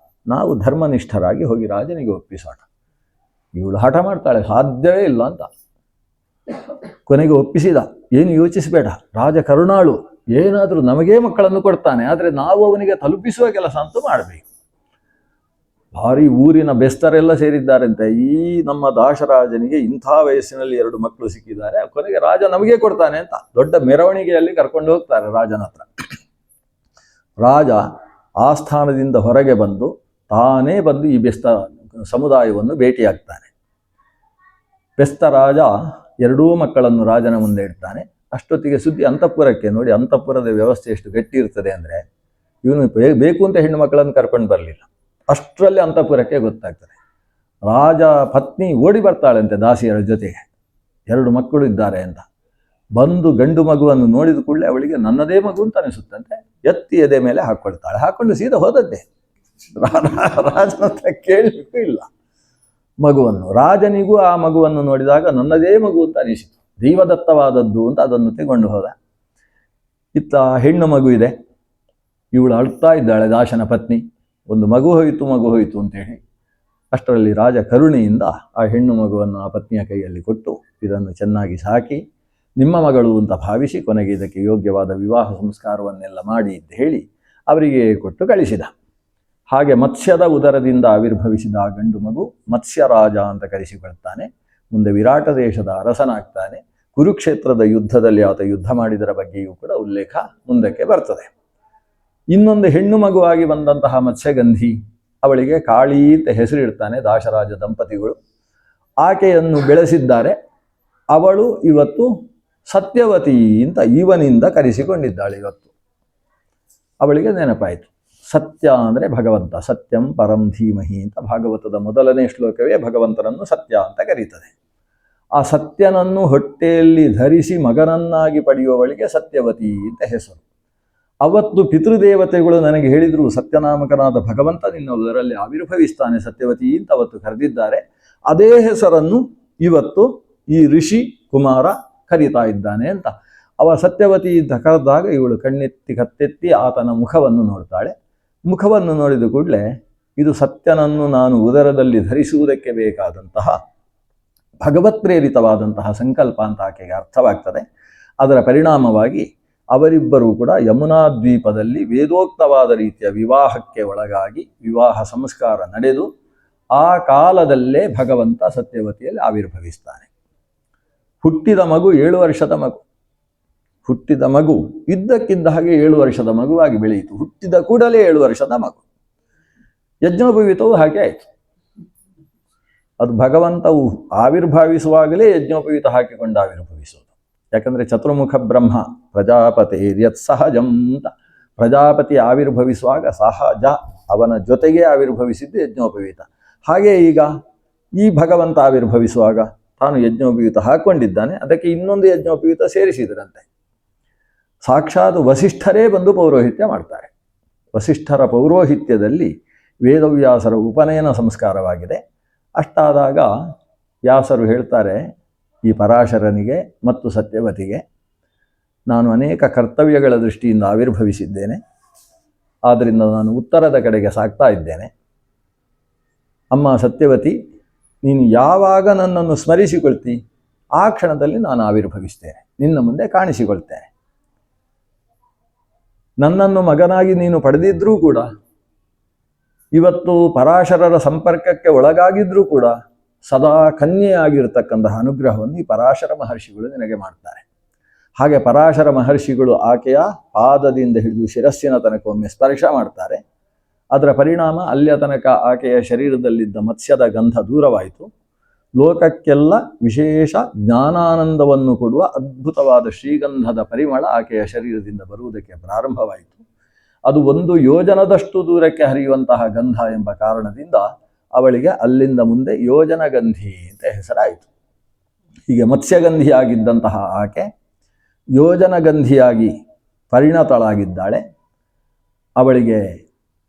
ನಾವು ಧರ್ಮನಿಷ್ಠರಾಗಿ ಹೋಗಿ ರಾಜನಿಗೆ ಒಪ್ಪಿಸೋಣ. ಇವಳು ಹಠ ಮಾಡ್ತಾಳೆ, ಸಾಧ್ಯವೇ ಇಲ್ಲ ಅಂತ. ಕೊನೆಗೆ ಒಪ್ಪಿಸಿದ. ಏನು ಯೋಚಿಸಬೇಡ, ರಾಜ ಕರುಣಾಳು, ಏನಾದರೂ ನಮಗೇ ಮಕ್ಕಳನ್ನು ಕೊಡ್ತಾನೆ, ಆದರೆ ನಾವು ಅವನಿಗೆ ತಲುಪಿಸುವ ಕೆಲಸ ಅಂತೂ ಮಾಡಬೇಕು. ಭಾರಿ ಊರಿನ ಬೆಸ್ತರೆಲ್ಲ ಸೇರಿದ್ದಾರಂತೆ. ಈ ನಮ್ಮ ದಾಶರಾಜನಿಗೆ ಇಂಥ ವಯಸ್ಸಿನಲ್ಲಿ 2 ಮಕ್ಕಳು ಸಿಕ್ಕಿದ್ದಾರೆ, ಕೊನೆಗೆ ರಾಜ ನಮಗೇ ಕೊಡ್ತಾನೆ ಅಂತ ದೊಡ್ಡ ಮೆರವಣಿಗೆಯಲ್ಲಿ ಕರ್ಕೊಂಡು ಹೋಗ್ತಾರೆ ರಾಜನ ಹತ್ರ. ರಾಜ ಆಸ್ಥಾನದಿಂದ ಹೊರಗೆ ಬಂದು ತಾನೇ ಬಂದು ಈ ಬೆಸ್ತ ಸಮುದಾಯವನ್ನು ಭೇಟಿಯಾಗ್ತಾನೆ. ಬೆಸ್ತ ರಾಜ 2 ಮಕ್ಕಳನ್ನು ರಾಜನ ಮುಂದೆ ಇಡ್ತಾನೆ. ಅಷ್ಟೊತ್ತಿಗೆ ಸುದ್ದಿ ಅಂತಃಪುರಕ್ಕೆ. ನೋಡಿ ಅಂತಃಪುರದ ವ್ಯವಸ್ಥೆ ಎಷ್ಟು ಗಟ್ಟಿ ಇರ್ತದೆ ಅಂದರೆ, ಇವನು ಬೇಕು ಅಂತ ಹೆಣ್ಣು ಮಕ್ಕಳನ್ನು ಕರ್ಕೊಂಡು ಬರಲಿಲ್ಲ. ಅಷ್ಟರಲ್ಲಿ ಅಂತಃಪುರಕ್ಕೆ ಗೊತ್ತಾಗ್ತದೆ. ರಾಜ ಪತ್ನಿ ಓಡಿ ಬರ್ತಾಳಂತೆ ದಾಸಿಯರ ಜೊತೆಗೆ, 2 ಮಕ್ಕಳು ಇದ್ದಾರೆ ಅಂತ. ಬಂದು ಗಂಡು ಮಗುವನ್ನು ನೋಡಿದ ಕೂಡಲೇ ಅವಳಿಗೆ ನನ್ನದೇ ಮಗು ಅಂತ ಅನಿಸುತ್ತಂತೆ. ಎತ್ತಿ ಎದೆ ಮೇಲೆ ಹಾಕ್ಕೊಳ್ತಾಳೆ. ಹಾಕ್ಕೊಂಡು ಸೀದಾ ಹೋದದ್ದೇ. ರಾಜನ ಹತ್ರ ಕೇಳಲಿಕ್ಕೂ ಇಲ್ಲ ಮಗುವನ್ನು. ರಾಜನಿಗೂ ಆ ಮಗುವನ್ನು ನೋಡಿದಾಗ ನನ್ನದೇ ಮಗು ಅಂತ ಅನಿಸಿತು, ದೈವದತ್ತವಾದದ್ದು ಅಂತ ಅದನ್ನು ತಗೊಂಡು ಹೋದ. ಇತ್ತ ಹೆಣ್ಣು ಮಗು ಇದೆ. ಇವಳು ಅಳ್ತಾ ಇದ್ದಾಳೆ ದಾಶನ ಪತ್ನಿ. ಒಂದು ಮಗು ಹೋಯಿತು ಅಂತೇಳಿ. ಅಷ್ಟರಲ್ಲಿ ರಾಜ ಕರುಣೆಯಿಂದ ಆ ಹೆಣ್ಣು ಮಗುವನ್ನು ಆ ಪತ್ನಿಯ ಕೈಯಲ್ಲಿ ಕೊಟ್ಟು, ಇದನ್ನು ಚೆನ್ನಾಗಿ ಸಾಕಿ ನಿಮ್ಮ ಮಗಳು ಅಂತ ಭಾವಿಸಿ ಕೊನೆಗೆ ಇದಕ್ಕೆ ಯೋಗ್ಯವಾದ ವಿವಾಹ ಸಂಸ್ಕಾರವನ್ನೆಲ್ಲ ಮಾಡಿ ಅಂತ ಹೇಳಿ ಅವರಿಗೆ ಕೊಟ್ಟು ಕಳಿಸಿದ. ಹಾಗೆ ಮತ್ಸ್ಯದ ಉದರದಿಂದ ಆವಿರ್ಭವಿಸಿದ ಆ ಗಂಡು ಮಗು ಮತ್ಸ್ಯರಾಜ ಅಂತ ಕರೆಸಿಕೊಳ್ತಾನೆ. ಮುಂದೆ ವಿರಾಟ ದೇಶದ ಅರಸನಾಗ್ತಾನೆ. ಕುರುಕ್ಷೇತ್ರದ ಯುದ್ಧದಲ್ಲಿ ಆತ ಯುದ್ಧ ಮಾಡಿದರ ಬಗ್ಗೆಯೂ ಕೂಡ ಉಲ್ಲೇಖ ಮುಂದಕ್ಕೆ ಬರ್ತದೆ. ಇನ್ನೊಂದು ಹೆಣ್ಣು ಮಗುವಾಗಿ ಬಂದಂತಹ ಮತ್ಸ್ಯಗಂಧಿ, ಅವಳಿಗೆ ಕಾಳಿ ಅಂತ ಹೆಸರಿಡ್ತಾನೆ ದಾಶರಾಜ ದಂಪತಿಗಳು. ಆಕೆಯನ್ನು ಬೆಳೆಸಿದ್ದಾರೆ. ಅವಳು ಇವತ್ತು ಸತ್ಯವತಿ ಅಂತ ಇವನಿಂದ ಕರೆಸಿಕೊಂಡಿದ್ದಾಳೆ. ಇವತ್ತು ಅವಳಿಗೆ ನೆನಪಾಯಿತು. ಸತ್ಯ ಅಂದರೆ ಭಗವಂತ, ಸತ್ಯಂ ಪರಂ ಧೀಮಹಿ ಅಂತ ಭಾಗವತದ ಮೊದಲನೇ ಶ್ಲೋಕವೇ ಭಗವಂತನನ್ನು ಸತ್ಯ ಅಂತ ಕರೀತದೆ. ಆ ಸತ್ಯನನ್ನು ಹೊಟ್ಟೆಯಲ್ಲಿ ಧರಿಸಿ ಮಗನನ್ನಾಗಿ ಪಡೆಯುವವಳಿಗೆ ಸತ್ಯವತಿ ಅಂತ ಹೆಸರು. ಅವತ್ತು ಪಿತೃದೇವತೆಗಳು ನನಗೆ ಹೇಳಿದರು, ಸತ್ಯನಾಮಕನಾದ ಭಗವಂತ ನಿನ್ನ ಅದರಲ್ಲಿ ಆವಿರ್ಭವಿಸ್ತಾನೆ ಸತ್ಯವತಿ ಅಂತ ಅವತ್ತು ಕರೆದಿದ್ದಾರೆ. ಅದೇ ಹೆಸರನ್ನು ಇವತ್ತು ಈ ಋಷಿ ಕುಮಾರ ಕರೀತಾ ಇದ್ದಾನೆ ಅಂತ. ಅವ ಸತ್ಯವತಿ ಅಂತ ಕರೆದಾಗ ಇವಳು ಕಣ್ಣೆತ್ತಿ ಕತ್ತೆತ್ತಿ ಆತನ ಮುಖವನ್ನು ನೋಡ್ತಾಳೆ. ಮುಖವನ್ನು ನೋಡಿದ ಕೂಡಲೇ ಇದು ಸತ್ಯನನ್ನು ನಾನು ಉದರದಲ್ಲಿ ಧರಿಸುವುದಕ್ಕೆ ಬೇಕಾದಂತಹ ಭಗವತ್ ಪ್ರೇರಿತವಾದಂತಹ ಸಂಕಲ್ಪ ಅಂತ ಆಕೆಗೆ ಅರ್ಥವಾಗ್ತದೆ. ಅದರ ಪರಿಣಾಮವಾಗಿ ಅವರಿಬ್ಬರೂ ಕೂಡ ಯಮುನಾ ದ್ವೀಪದಲ್ಲಿ ವೇದೋಕ್ತವಾದ ರೀತಿಯ ವಿವಾಹಕ್ಕೆ ಒಳಗಾಗಿ ವಿವಾಹ ಸಂಸ್ಕಾರ ನಡೆದು ಆ ಕಾಲದಲ್ಲೇ ಭಗವಂತ ಸತ್ಯವತಿಯಲ್ಲಿ ಆವಿರ್ಭವಿಸ್ತಾನೆ. ಹುಟ್ಟಿದ ಮಗು 7 ವರ್ಷದ ಮಗು. ಹುಟ್ಟಿದ ಮಗು ಇದ್ದಕ್ಕಿದ್ದ ಹಾಗೆ 7 ವರ್ಷದ ಮಗುವಾಗಿ ಬೆಳೆಯಿತು. ಹುಟ್ಟಿದ ಕೂಡಲೇ 7 ವರ್ಷದ ಮಗು. ಯಜ್ಞೋಪವೀತವು ಹಾಗೆ ಆಯಿತು. ಅದು ಭಗವಂತವು ಆವಿರ್ಭವಿಸುವಾಗಲೇ ಯಜ್ಞೋಪವೀತ ಹಾಕಿಕೊಂಡು ಆವಿರ್ಭವಿಸುವುದು. ಯಾಕಂದರೆ ಚತುರ್ಮುಖ ಬ್ರಹ್ಮ ಪ್ರಜಾಪತಿ ಯತ್ ಸಹಜಂ ಅಂತ. ಪ್ರಜಾಪತಿ ಆವಿರ್ಭವಿಸುವಾಗ ಸಹಜ ಅವನ ಜೊತೆಗೆ ಆವಿರ್ಭವಿಸಿದ್ದು ಯಜ್ಞೋಪವೀತ. ಹಾಗೆ ಈಗ ಈ ಭಗವಂತ ಆವಿರ್ಭವಿಸುವಾಗ ತಾನು ಯಜ್ಞೋಪವೀತ ಹಾಕ್ಕೊಂಡಿದ್ದಾನೆ. ಅದಕ್ಕೆ ಇನ್ನೊಂದು ಯಜ್ಞೋಪವೀತ ಸೇರಿಸಿದರಂತೆ. ಸಾಕ್ಷಾತ್ ವಸಿಷ್ಠರೇ ಬಂದು ಪೌರೋಹಿತ್ಯ ಮಾಡ್ತಾರೆ. ವಸಿಷ್ಠರ ಪೌರೋಹಿತ್ಯದಲ್ಲಿ ವೇದವ್ಯಾಸರ ಉಪನಯನ ಸಂಸ್ಕಾರವಾಗಿದೆ. ಅಷ್ಟಾದಾಗ ವ್ಯಾಸರು ಹೇಳ್ತಾರೆ ಈ ಪರಾಶರನಿಗೆ ಮತ್ತು ಸತ್ಯವತಿಗೆ, ನಾನು ಅನೇಕ ಕರ್ತವ್ಯಗಳ ದೃಷ್ಟಿಯಿಂದ ಆವಿರ್ಭವಿಸಿದ್ದೇನೆ, ಆದ್ದರಿಂದ ನಾನು ಉತ್ತರದ ಕಡೆಗೆ ಸಾಗ್ತಾ ಇದ್ದೇನೆ. ಅಮ್ಮ ಸತ್ಯವತಿ, ನೀನು ಯಾವಾಗ ನನ್ನನ್ನು ಸ್ಮರಿಸಿಕೊಳ್ತಿ ಆ ಕ್ಷಣದಲ್ಲಿ ನಾನು ಆವಿರ್ಭವಿಸ್ತೇನೆ, ನಿನ್ನ ಮುಂದೆ ಕಾಣಿಸಿಕೊಳ್ತೇನೆ. ನನ್ನನ್ನು ಮಗನಾಗಿ ನೀನು ಪಡೆದಿದ್ರೂ ಕೂಡ, ಇವತ್ತು ಪರಾಶರರ ಸಂಪರ್ಕಕ್ಕೆ ಒಳಗಾಗಿದ್ರೂ ಕೂಡ ಸದಾ ಕನ್ಯೆಯಾಗಿರ್ತಕ್ಕಂತಹ ಅನುಗ್ರಹವನ್ನು ಈ ಪರಾಶರ ಮಹರ್ಷಿಗಳು ನಿನಗೆ ಮಾಡ್ತಾರೆ. ಹಾಗೆ ಪರಾಶರ ಮಹರ್ಷಿಗಳು ಆಕೆಯ ಪಾದದಿಂದ ಹಿಡಿದು ಶಿರಸ್ಸಿನ ತನಕ ಒಮ್ಮೆ ಸ್ಪರ್ಶ ಮಾಡ್ತಾರೆ. ಅದರ ಪರಿಣಾಮ ಅಲ್ಲಿಯ ತನಕ ಆಕೆಯ ಶರೀರದಲ್ಲಿದ್ದ ಮತ್ಸ್ಯದ ಗಂಧ ದೂರವಾಯಿತು. ಲೋಕಕ್ಕೆಲ್ಲ ವಿಶೇಷ ಜ್ಞಾನಾನಂದವನ್ನು ಕೊಡುವ ಅದ್ಭುತವಾದ ಶ್ರೀಗಂಧದ ಪರಿಮಳ ಆಕೆಯ ಶರೀರದಿಂದ ಬರುವುದಕ್ಕೆ ಪ್ರಾರಂಭವಾಯಿತು. ಅದು 1 ಯೋಜನದಷ್ಟು ದೂರಕ್ಕೆ ಹರಿಯುವಂತಹ ಗಂಧ ಎಂಬ ಕಾರಣದಿಂದ ಅವಳಿಗೆ ಅಲ್ಲಿಂದ ಮುಂದೆ ಯೋಜನಗಂಧಿ ಅಂತ ಹೆಸರಾಯಿತು. ಹೀಗೆ ಮತ್ಸ್ಯಗಂಧಿಯಾಗಿದ್ದಂತಹ ಆಕೆ ಯೋಜನಗಂಧಿಯಾಗಿ ಪರಿಣತಳಾಗಿದ್ದಾಳೆ. ಅವಳಿಗೆ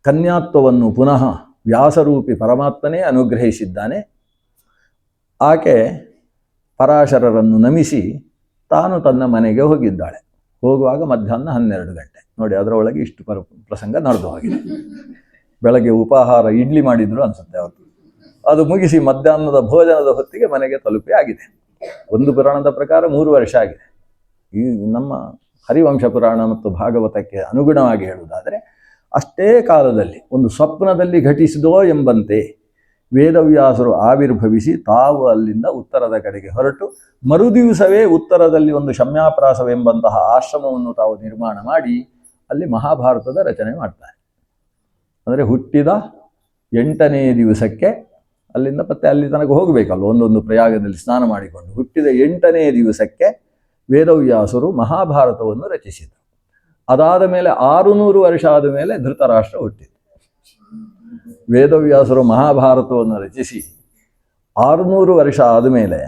ಕನ್ಯಾತ್ವವನ್ನು ಪುನಃ ವ್ಯಾಸರೂಪಿ ಪರಮಾತ್ಮನೇ ಅನುಗ್ರಹಿಸಿದ್ದಾನೆ. ಆಕೆ ಪರಾಶರರನ್ನು ನಮಿಸಿ ತಾನು ತನ್ನ ಮನೆಗೆ ಹೋಗಿದ್ದಾಳೆ. ಹೋಗುವಾಗ ಮಧ್ಯಾಹ್ನ 12 ಗಂಟೆ. ನೋಡಿ, ಅದರೊಳಗೆ ಇಷ್ಟು ಪ್ರಸಂಗ ನಡೆದು ಹೋಗಿದೆ. ಬೆಳಗ್ಗೆ ಉಪಾಹಾರ ಇಡ್ಲಿ ಮಾಡಿದ್ರು ಅನ್ಸುತ್ತೆ ಅವತ್ತು. ಅದು ಮುಗಿಸಿ ಮಧ್ಯಾಹ್ನದ ಭೋಜನದ ಹೊತ್ತಿಗೆ ಮನೆಗೆ ತಲುಪಿ ಆಗಿದೆ. ಒಂದು ಪುರಾಣದ ಪ್ರಕಾರ 3 ವರ್ಷ ಆಗಿದೆ. ಈ ನಮ್ಮ ಹರಿವಂಶ ಪುರಾಣ ಮತ್ತು ಭಾಗವತಕ್ಕೆ ಅನುಗುಣವಾಗಿ ಹೇಳುವುದಾದರೆ ಅಷ್ಟೇ ಕಾಲದಲ್ಲಿ ಒಂದು ಸ್ವಪ್ನದಲ್ಲಿ ಘಟಿಸಿದೋ ಎಂಬಂತೆ ವೇದವ್ಯಾಸರು ಆವಿರ್ಭವಿಸಿ ತಾವು ಅಲ್ಲಿಂದ ಉತ್ತರದ ಕಡೆಗೆ ಹೊರಟು ಮರುದಿವಸವೇ ಉತ್ತರದಲ್ಲಿ ಒಂದು ಶಮ್ಯಾಪ್ರಾಸವೆಂಬಂತಹ ಆಶ್ರಮವನ್ನು ತಾವು ನಿರ್ಮಾಣ ಮಾಡಿ ಅಲ್ಲಿ ಮಹಾಭಾರತದ ರಚನೆ ಮಾಡ್ತಾರೆ. ಅಂದರೆ ಹುಟ್ಟಿದ 8ನೇ ದಿವಸಕ್ಕೆ ಅಲ್ಲಿಂದ ಮತ್ತೆ ಅಲ್ಲಿ ತನಕ ಹೋಗಬೇಕಲ್ಲ, ಒಂದೊಂದು ಪ್ರಯಾಗದಲ್ಲಿ ಸ್ನಾನ ಮಾಡಿಕೊಂಡು ಹುಟ್ಟಿದ 8ನೇ ದಿವಸಕ್ಕೆ ವೇದವ್ಯಾಸರು ಮಹಾಭಾರತವನ್ನು ರಚಿಸಿದರು. ಅದಾದ ಮೇಲೆ 600 ವರ್ಷ ಆದ ಮೇಲೆ ಧೃತರಾಷ್ಟ್ರ ಹುಟ್ಟಿತು. ವೇದವ್ಯಾಸರು ಮಹಾಭಾರತವನ್ನು ರಚಿಸಿ 600 ವರ್ಷ ಆದಮೇಲೆ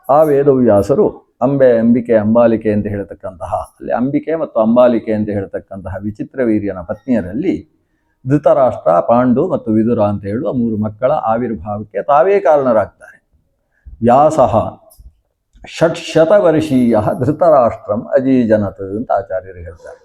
ಆ ವೇದವ್ಯಾಸರು ಅಂಬಿಕೆ ಅಂಬಾಲಿಕೆ ಅಂತ ಹೇಳ್ತಕ್ಕಂತಹ, ಅಲ್ಲಿ ಅಂಬಿಕೆ ಮತ್ತು ಅಂಬಾಲಿಕೆ ಅಂತ ಹೇಳ್ತಕ್ಕಂತಹ ವಿಚಿತ್ರವೀರ್ಯನ ಪತ್ನಿಯರಲ್ಲಿ ಧೃತರಾಷ್ಟ್ರ, ಪಾಂಡು ಮತ್ತು ವಿದುರ ಅಂತ ಹೇಳುವ 3 ಮಕ್ಕಳ ಆವಿರ್ಭಾವಕ್ಕೆ ತಾವೇ ಕಾರಣರಾಗ್ತಾರೆ. ವ್ಯಾಸಃ 600 ವರ್ಷೀಯ ಧೃತರಾಷ್ಟ್ರಂ ಅಜೀಜನತ್ ಅಂತ ಆಚಾರ್ಯರು ಹೇಳ್ತಾರೆ.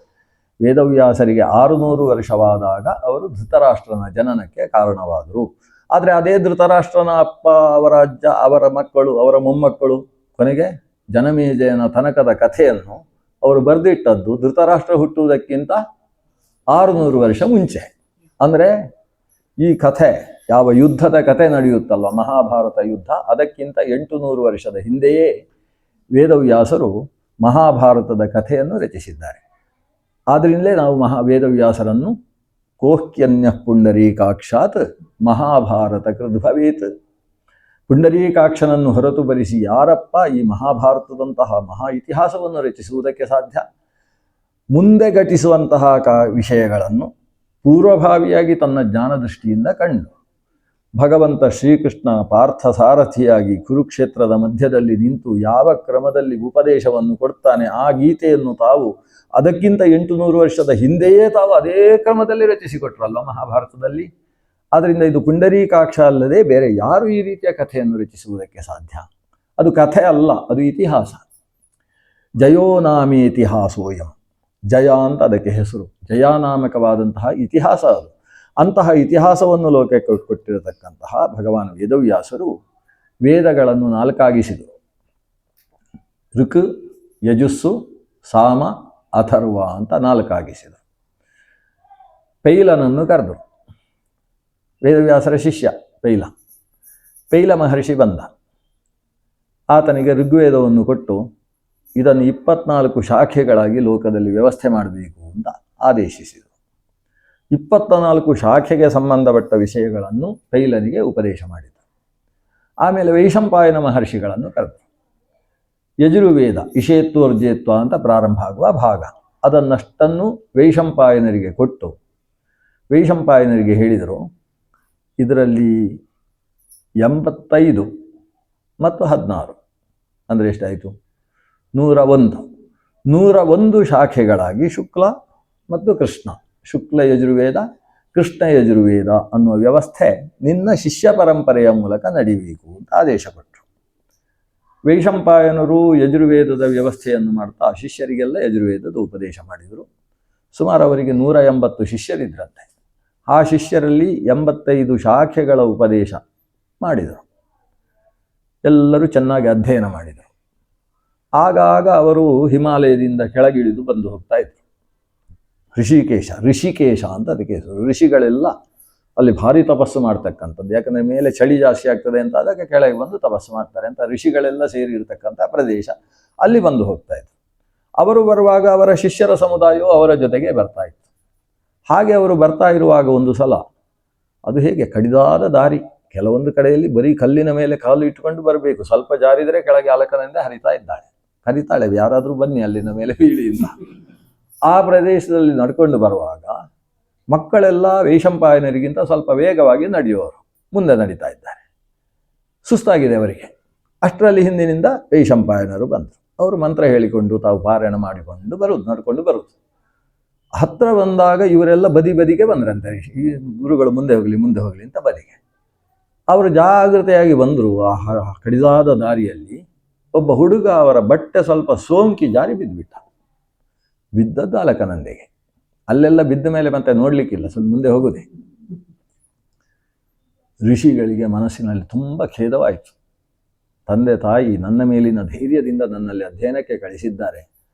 ವೇದವ್ಯಾಸರಿಗೆ 600 ವರ್ಷವಾದಾಗ ಅವರು ಧೃತರಾಷ್ಟ್ರನ ಜನನಕ್ಕೆ ಕಾರಣವಾದರು. ಆದರೆ ಅದೇ ಧೃತರಾಷ್ಟ್ರನ ಅಪ್ಪ, ಅವರ ಅಜ್ಜ, ಅವರ ಮಕ್ಕಳು, ಅವರ ಮೊಮ್ಮಕ್ಕಳು ಕೊನೆಗೆ ಜನಮೇಜಯನ ತನಕದ ಕಥೆಯನ್ನು ಅವರು ಬರೆದಿಟ್ಟದ್ದು ಧೃತರಾಷ್ಟ್ರ ಹುಟ್ಟುವುದಕ್ಕಿಂತ 600 ವರ್ಷ ಮುಂಚೆ. ಅಂದರೆ ಈ ಕಥೆ, ಯಾವ ಯುದ್ಧದ ಕಥೆ ನಡೆಯುತ್ತಲ್ವ, ಮಹಾಭಾರತ ಯುದ್ಧ, ಅದಕ್ಕಿಂತ 800 ವರ್ಷದ ಹಿಂದೆಯೇ ವೇದವ್ಯಾಸರು ಮಹಾಭಾರತದ ಕಥೆಯನ್ನು ರಚಿಸಿದ್ದಾರೆ. ಆದ್ದರಿಂದಲೇ ನಾವು ವೇದವ್ಯಾಸರನ್ನು ಕೋಹ್ಯನ್ಯ ಪುಂಡರೀಕಾಕ್ಷಾತ್ ಮಹಾಭಾರತ ಕೃದ್ಭವೇತ್, ಪುಂಡರೀಕಾಕ್ಷನನ್ನು ಹೊರತುಪಡಿಸಿ ಯಾರಪ್ಪ ಈ ಮಹಾಭಾರತದಂತಹ ಮಹಾ ಇತಿಹಾಸವನ್ನು ರಚಿಸುವುದಕ್ಕೆ ಸಾಧ್ಯ? ಮುಂದೆ ಘಟಿಸುವಂತಹ ವಿಷಯಗಳನ್ನು ಪೂರ್ವಭಾವಿಯಾಗಿ ತನ್ನ ಜ್ಞಾನದೃಷ್ಟಿಯಿಂದ ಕಂಡು ಭಗವಂತ ಶ್ರೀಕೃಷ್ಣ ಪಾರ್ಥ ಸಾರಥಿಯಾಗಿ ಕುರುಕ್ಷೇತ್ರದ ಮಧ್ಯದಲ್ಲಿ ನಿಂತು ಯಾವ ಕ್ರಮದಲ್ಲಿ ಉಪದೇಶವನ್ನು ಕೊಡ್ತಾನೆ, ಆ ಗೀತೆಯನ್ನು ತಾವು ಅದಕ್ಕಿಂತ 800 ವರ್ಷದ ಹಿಂದೆಯೇ ತಾವು ಅದೇ ಕ್ರಮದಲ್ಲಿ ರಚಿಸಿಕೊಟ್ರಲ್ವ ಮಹಾಭಾರತದಲ್ಲಿ. ಆದ್ದರಿಂದ ಇದು ಪುಂಡರೀಕಾಕ್ಷ ಅಲ್ಲದೆ ಬೇರೆ ಯಾರು ಈ ರೀತಿಯ ಕಥೆಯನ್ನು ರಚಿಸುವುದಕ್ಕೆ ಸಾಧ್ಯ? ಅದು ಕಥೆ ಅಲ್ಲ, ಅದು ಇತಿಹಾಸ. ಜಯೋನಾಮಿ ಇತಿಹಾಸೋಯಂ, ಜಯ ಅಂತ ಅದಕ್ಕೆ ಹೆಸರು. ಜಯಾನಾಮಕವಾದಂತಹ ಇತಿಹಾಸ ಅದು. ಅಂತಹ ಇತಿಹಾಸವನ್ನು ಲೋಕಕ್ಕೆ ಕೊಟ್ಟಿರತಕ್ಕಂತಹ ಭಗವಾನ್ ವೇದವ್ಯಾಸರು ವೇದಗಳನ್ನು 4 ಆಗಿಸಿದರು. ಋಕ್, ಯಜುಸ್ಸು, ಸಾಮ, ಅಥರ್ವ ಅಂತ 4 ಆಗಿಸಿದರು. ಪೈಲನನ್ನು ಕರೆದರು. ವೇದವ್ಯಾಸರ ಶಿಷ್ಯ ಪೈಲ ಮಹರ್ಷಿ ಬಂದ. ಆತನಿಗೆ ಋಗ್ವೇದವನ್ನು ಕೊಟ್ಟು ಇದನ್ನು 24 ಶಾಖೆಗಳಾಗಿ ಲೋಕದಲ್ಲಿ ವ್ಯವಸ್ಥೆ ಮಾಡಬೇಕು ಅಂತ ಆದೇಶಿಸಿದರು. 24 ಶಾಖೆಗೆ ಸಂಬಂಧಪಟ್ಟ ವಿಷಯಗಳನ್ನು ಪೈಲನಿಗೆ ಉಪದೇಶ ಮಾಡಿದರು. ಆಮೇಲೆ ವೈಶಂಪಾಯನ ಮಹರ್ಷಿಗಳನ್ನು ಕರೆದರು. ಯಜುರ್ವೇದ ಇಷೇತ್ವರ್ಜೇತ್ವ ಅಂತ ಪ್ರಾರಂಭ ಆಗುವ ಭಾಗ, ಅದನ್ನಷ್ಟನ್ನು ವೈಶಂಪಾಯನರಿಗೆ ಕೊಟ್ಟು ವೈಶಂಪಾಯನರಿಗೆ ಹೇಳಿದರು, ಇದರಲ್ಲಿ 85 ಮತ್ತು 16 ಅಂದರೆ ಎಷ್ಟಾಯಿತು? 101 ಶಾಖೆಗಳಾಗಿ ಶುಕ್ಲ ಮತ್ತು ಕೃಷ್ಣ, ಶುಕ್ಲ ಯಜುರ್ವೇದ, ಕೃಷ್ಣ ಯಜುರ್ವೇದ ಅನ್ನುವ ವ್ಯವಸ್ಥೆ ನಿನ್ನ ಶಿಷ್ಯ ಪರಂಪರೆಯ ಮೂಲಕ ನಡೀಬೇಕು ಅಂತ ಆದೇಶ ಕೊಟ್ಟರು. ವೈಶಂಪಾಯನರು ಯಜುರ್ವೇದದ ವ್ಯವಸ್ಥೆಯನ್ನು ಮಾಡ್ತಾ ಶಿಷ್ಯರಿಗೆಲ್ಲ ಯಜುರ್ವೇದದ ಉಪದೇಶ ಮಾಡಿದರು. ಸುಮಾರು ಅವರಿಗೆ 180 ಶಿಷ್ಯರಿದ್ರಂತೆ. ಆ ಶಿಷ್ಯರಲ್ಲಿ 85 ಶಾಖೆಗಳ ಉಪದೇಶ ಮಾಡಿದರು. ಎಲ್ಲರೂ ಚೆನ್ನಾಗಿ ಅಧ್ಯಯನ ಮಾಡಿದರು. ಆಗಾಗ ಅವರು ಹಿಮಾಲಯದಿಂದ ಕೆಳಗಿಳಿದು ಬಂದು ಹೋಗ್ತಾ ಇದ್ರು. ಋಷಿಕೇಶ ಅಂತ ಅದಕ್ಕೆ ಹೆಸರು. ಋಷಿಗಳೆಲ್ಲ ಅಲ್ಲಿ ಭಾರಿ ತಪಸ್ಸು ಮಾಡ್ತಕ್ಕಂಥದ್ದು. ಯಾಕಂದರೆ ಮೇಲೆ ಚಳಿ ಜಾಸ್ತಿ ಆಗ್ತದೆ ಅಂತ ಅದಕ್ಕೆ ಕೆಳಗೆ ಬಂದು ತಪಸ್ಸು ಮಾಡ್ತಾರೆ ಅಂತ ಋಷಿಗಳೆಲ್ಲ ಸೇರಿರ್ತಕ್ಕಂಥ ಪ್ರದೇಶ. ಅಲ್ಲಿ ಬಂದು ಹೋಗ್ತಾ ಇದ್ರು. ಅವರು ಬರುವಾಗ ಅವರ ಶಿಷ್ಯರ ಸಮುದಾಯವು ಅವರ ಜೊತೆಗೆ ಬರ್ತಾ ಇತ್ತು. ಹಾಗೆ ಅವರು ಬರ್ತಾ ಇರುವಾಗ ಒಂದು ಸಲ ಅದು ಹೇಗೆ ಕಡಿದಾದ ದಾರಿ, ಕೆಲವೊಂದು ಕಡೆಯಲ್ಲಿ ಬರೀ ಕಲ್ಲಿನ ಮೇಲೆ ಕಾಲು ಇಟ್ಟುಕೊಂಡು ಬರಬೇಕು. ಸ್ವಲ್ಪ ಜಾರಿದರೆ ಕೆಳಗೆ ಅಲಕನಿಂದ ಕರೀತಾಳೆ ಯಾರಾದರೂ ಬನ್ನಿ ಅಲ್ಲಿನ ಮೇಲೆ ಬೀಳಿ ಇಲ್ಲ. ಆ ಪ್ರದೇಶದಲ್ಲಿ ನಡ್ಕೊಂಡು ಬರುವಾಗ ಮಕ್ಕಳೆಲ್ಲ ವೈಶಂಪಾಯನರಿಗಿಂತ ಸ್ವಲ್ಪ ವೇಗವಾಗಿ ನಡೆಯುವವರು ಮುಂದೆ ನಡೀತಾ ಇದ್ದಾರೆ. ಸುಸ್ತಾಗಿದೆ ಅವರಿಗೆ. ಅಷ್ಟರಲ್ಲಿ ಹಿಂದಿನಿಂದ ವೈಶಂಪಾಯನರು ಬಂದರು. ಅವರು ಮಂತ್ರ ಹೇಳಿಕೊಂಡು ತಾವು ಪಾರಾಯಣ ಮಾಡಿಕೊಂಡು ನಡ್ಕೊಂಡು ಬರುವುದು. ಹತ್ರ ಬಂದಾಗ ಇವರೆಲ್ಲ ಬದಿಗೆ ಬಂದ್ರಂತೆ. ಈ ಗುರುಗಳು ಮುಂದೆ ಹೋಗಲಿ ಅಂತ ಬದಿಗೆ ಅವರು ಜಾಗೃತೆಯಾಗಿ ಬಂದರು. ಆ ಕಡಿದಾದ ದಾರಿಯಲ್ಲಿ ಒಬ್ಬ ಹುಡುಗ ಅವರ ಬಟ್ಟೆ ಸ್ವಲ್ಪ ಸೋಂಕಿ ಜಾರಿ ಬಿದ್ದದ್ದು ಅಲಕನಂದೆಗೆ. ಅಲ್ಲೆಲ್ಲ ಬಿದ್ದ ಮೇಲೆ ಮತ್ತೆ ನೋಡಲಿಕ್ಕಿಲ್ಲ, ಸ್ವಲ್ಪ ಮುಂದೆ ಹೋಗುದೇ. ಋಷಿಗಳಿಗೆ ಮನಸ್ಸಿನಲ್ಲಿ ತುಂಬ ಖೇದವಾಯಿತು. ತಂದೆ ತಾಯಿ ನನ್ನ ಮೇಲಿನ ಧೈರ್ಯದಿಂದ ನನ್ನಲ್ಲಿ ಅಧ್ಯಯನಕ್ಕೆ ಕಳಿಸಿದ್ದಾರೆ,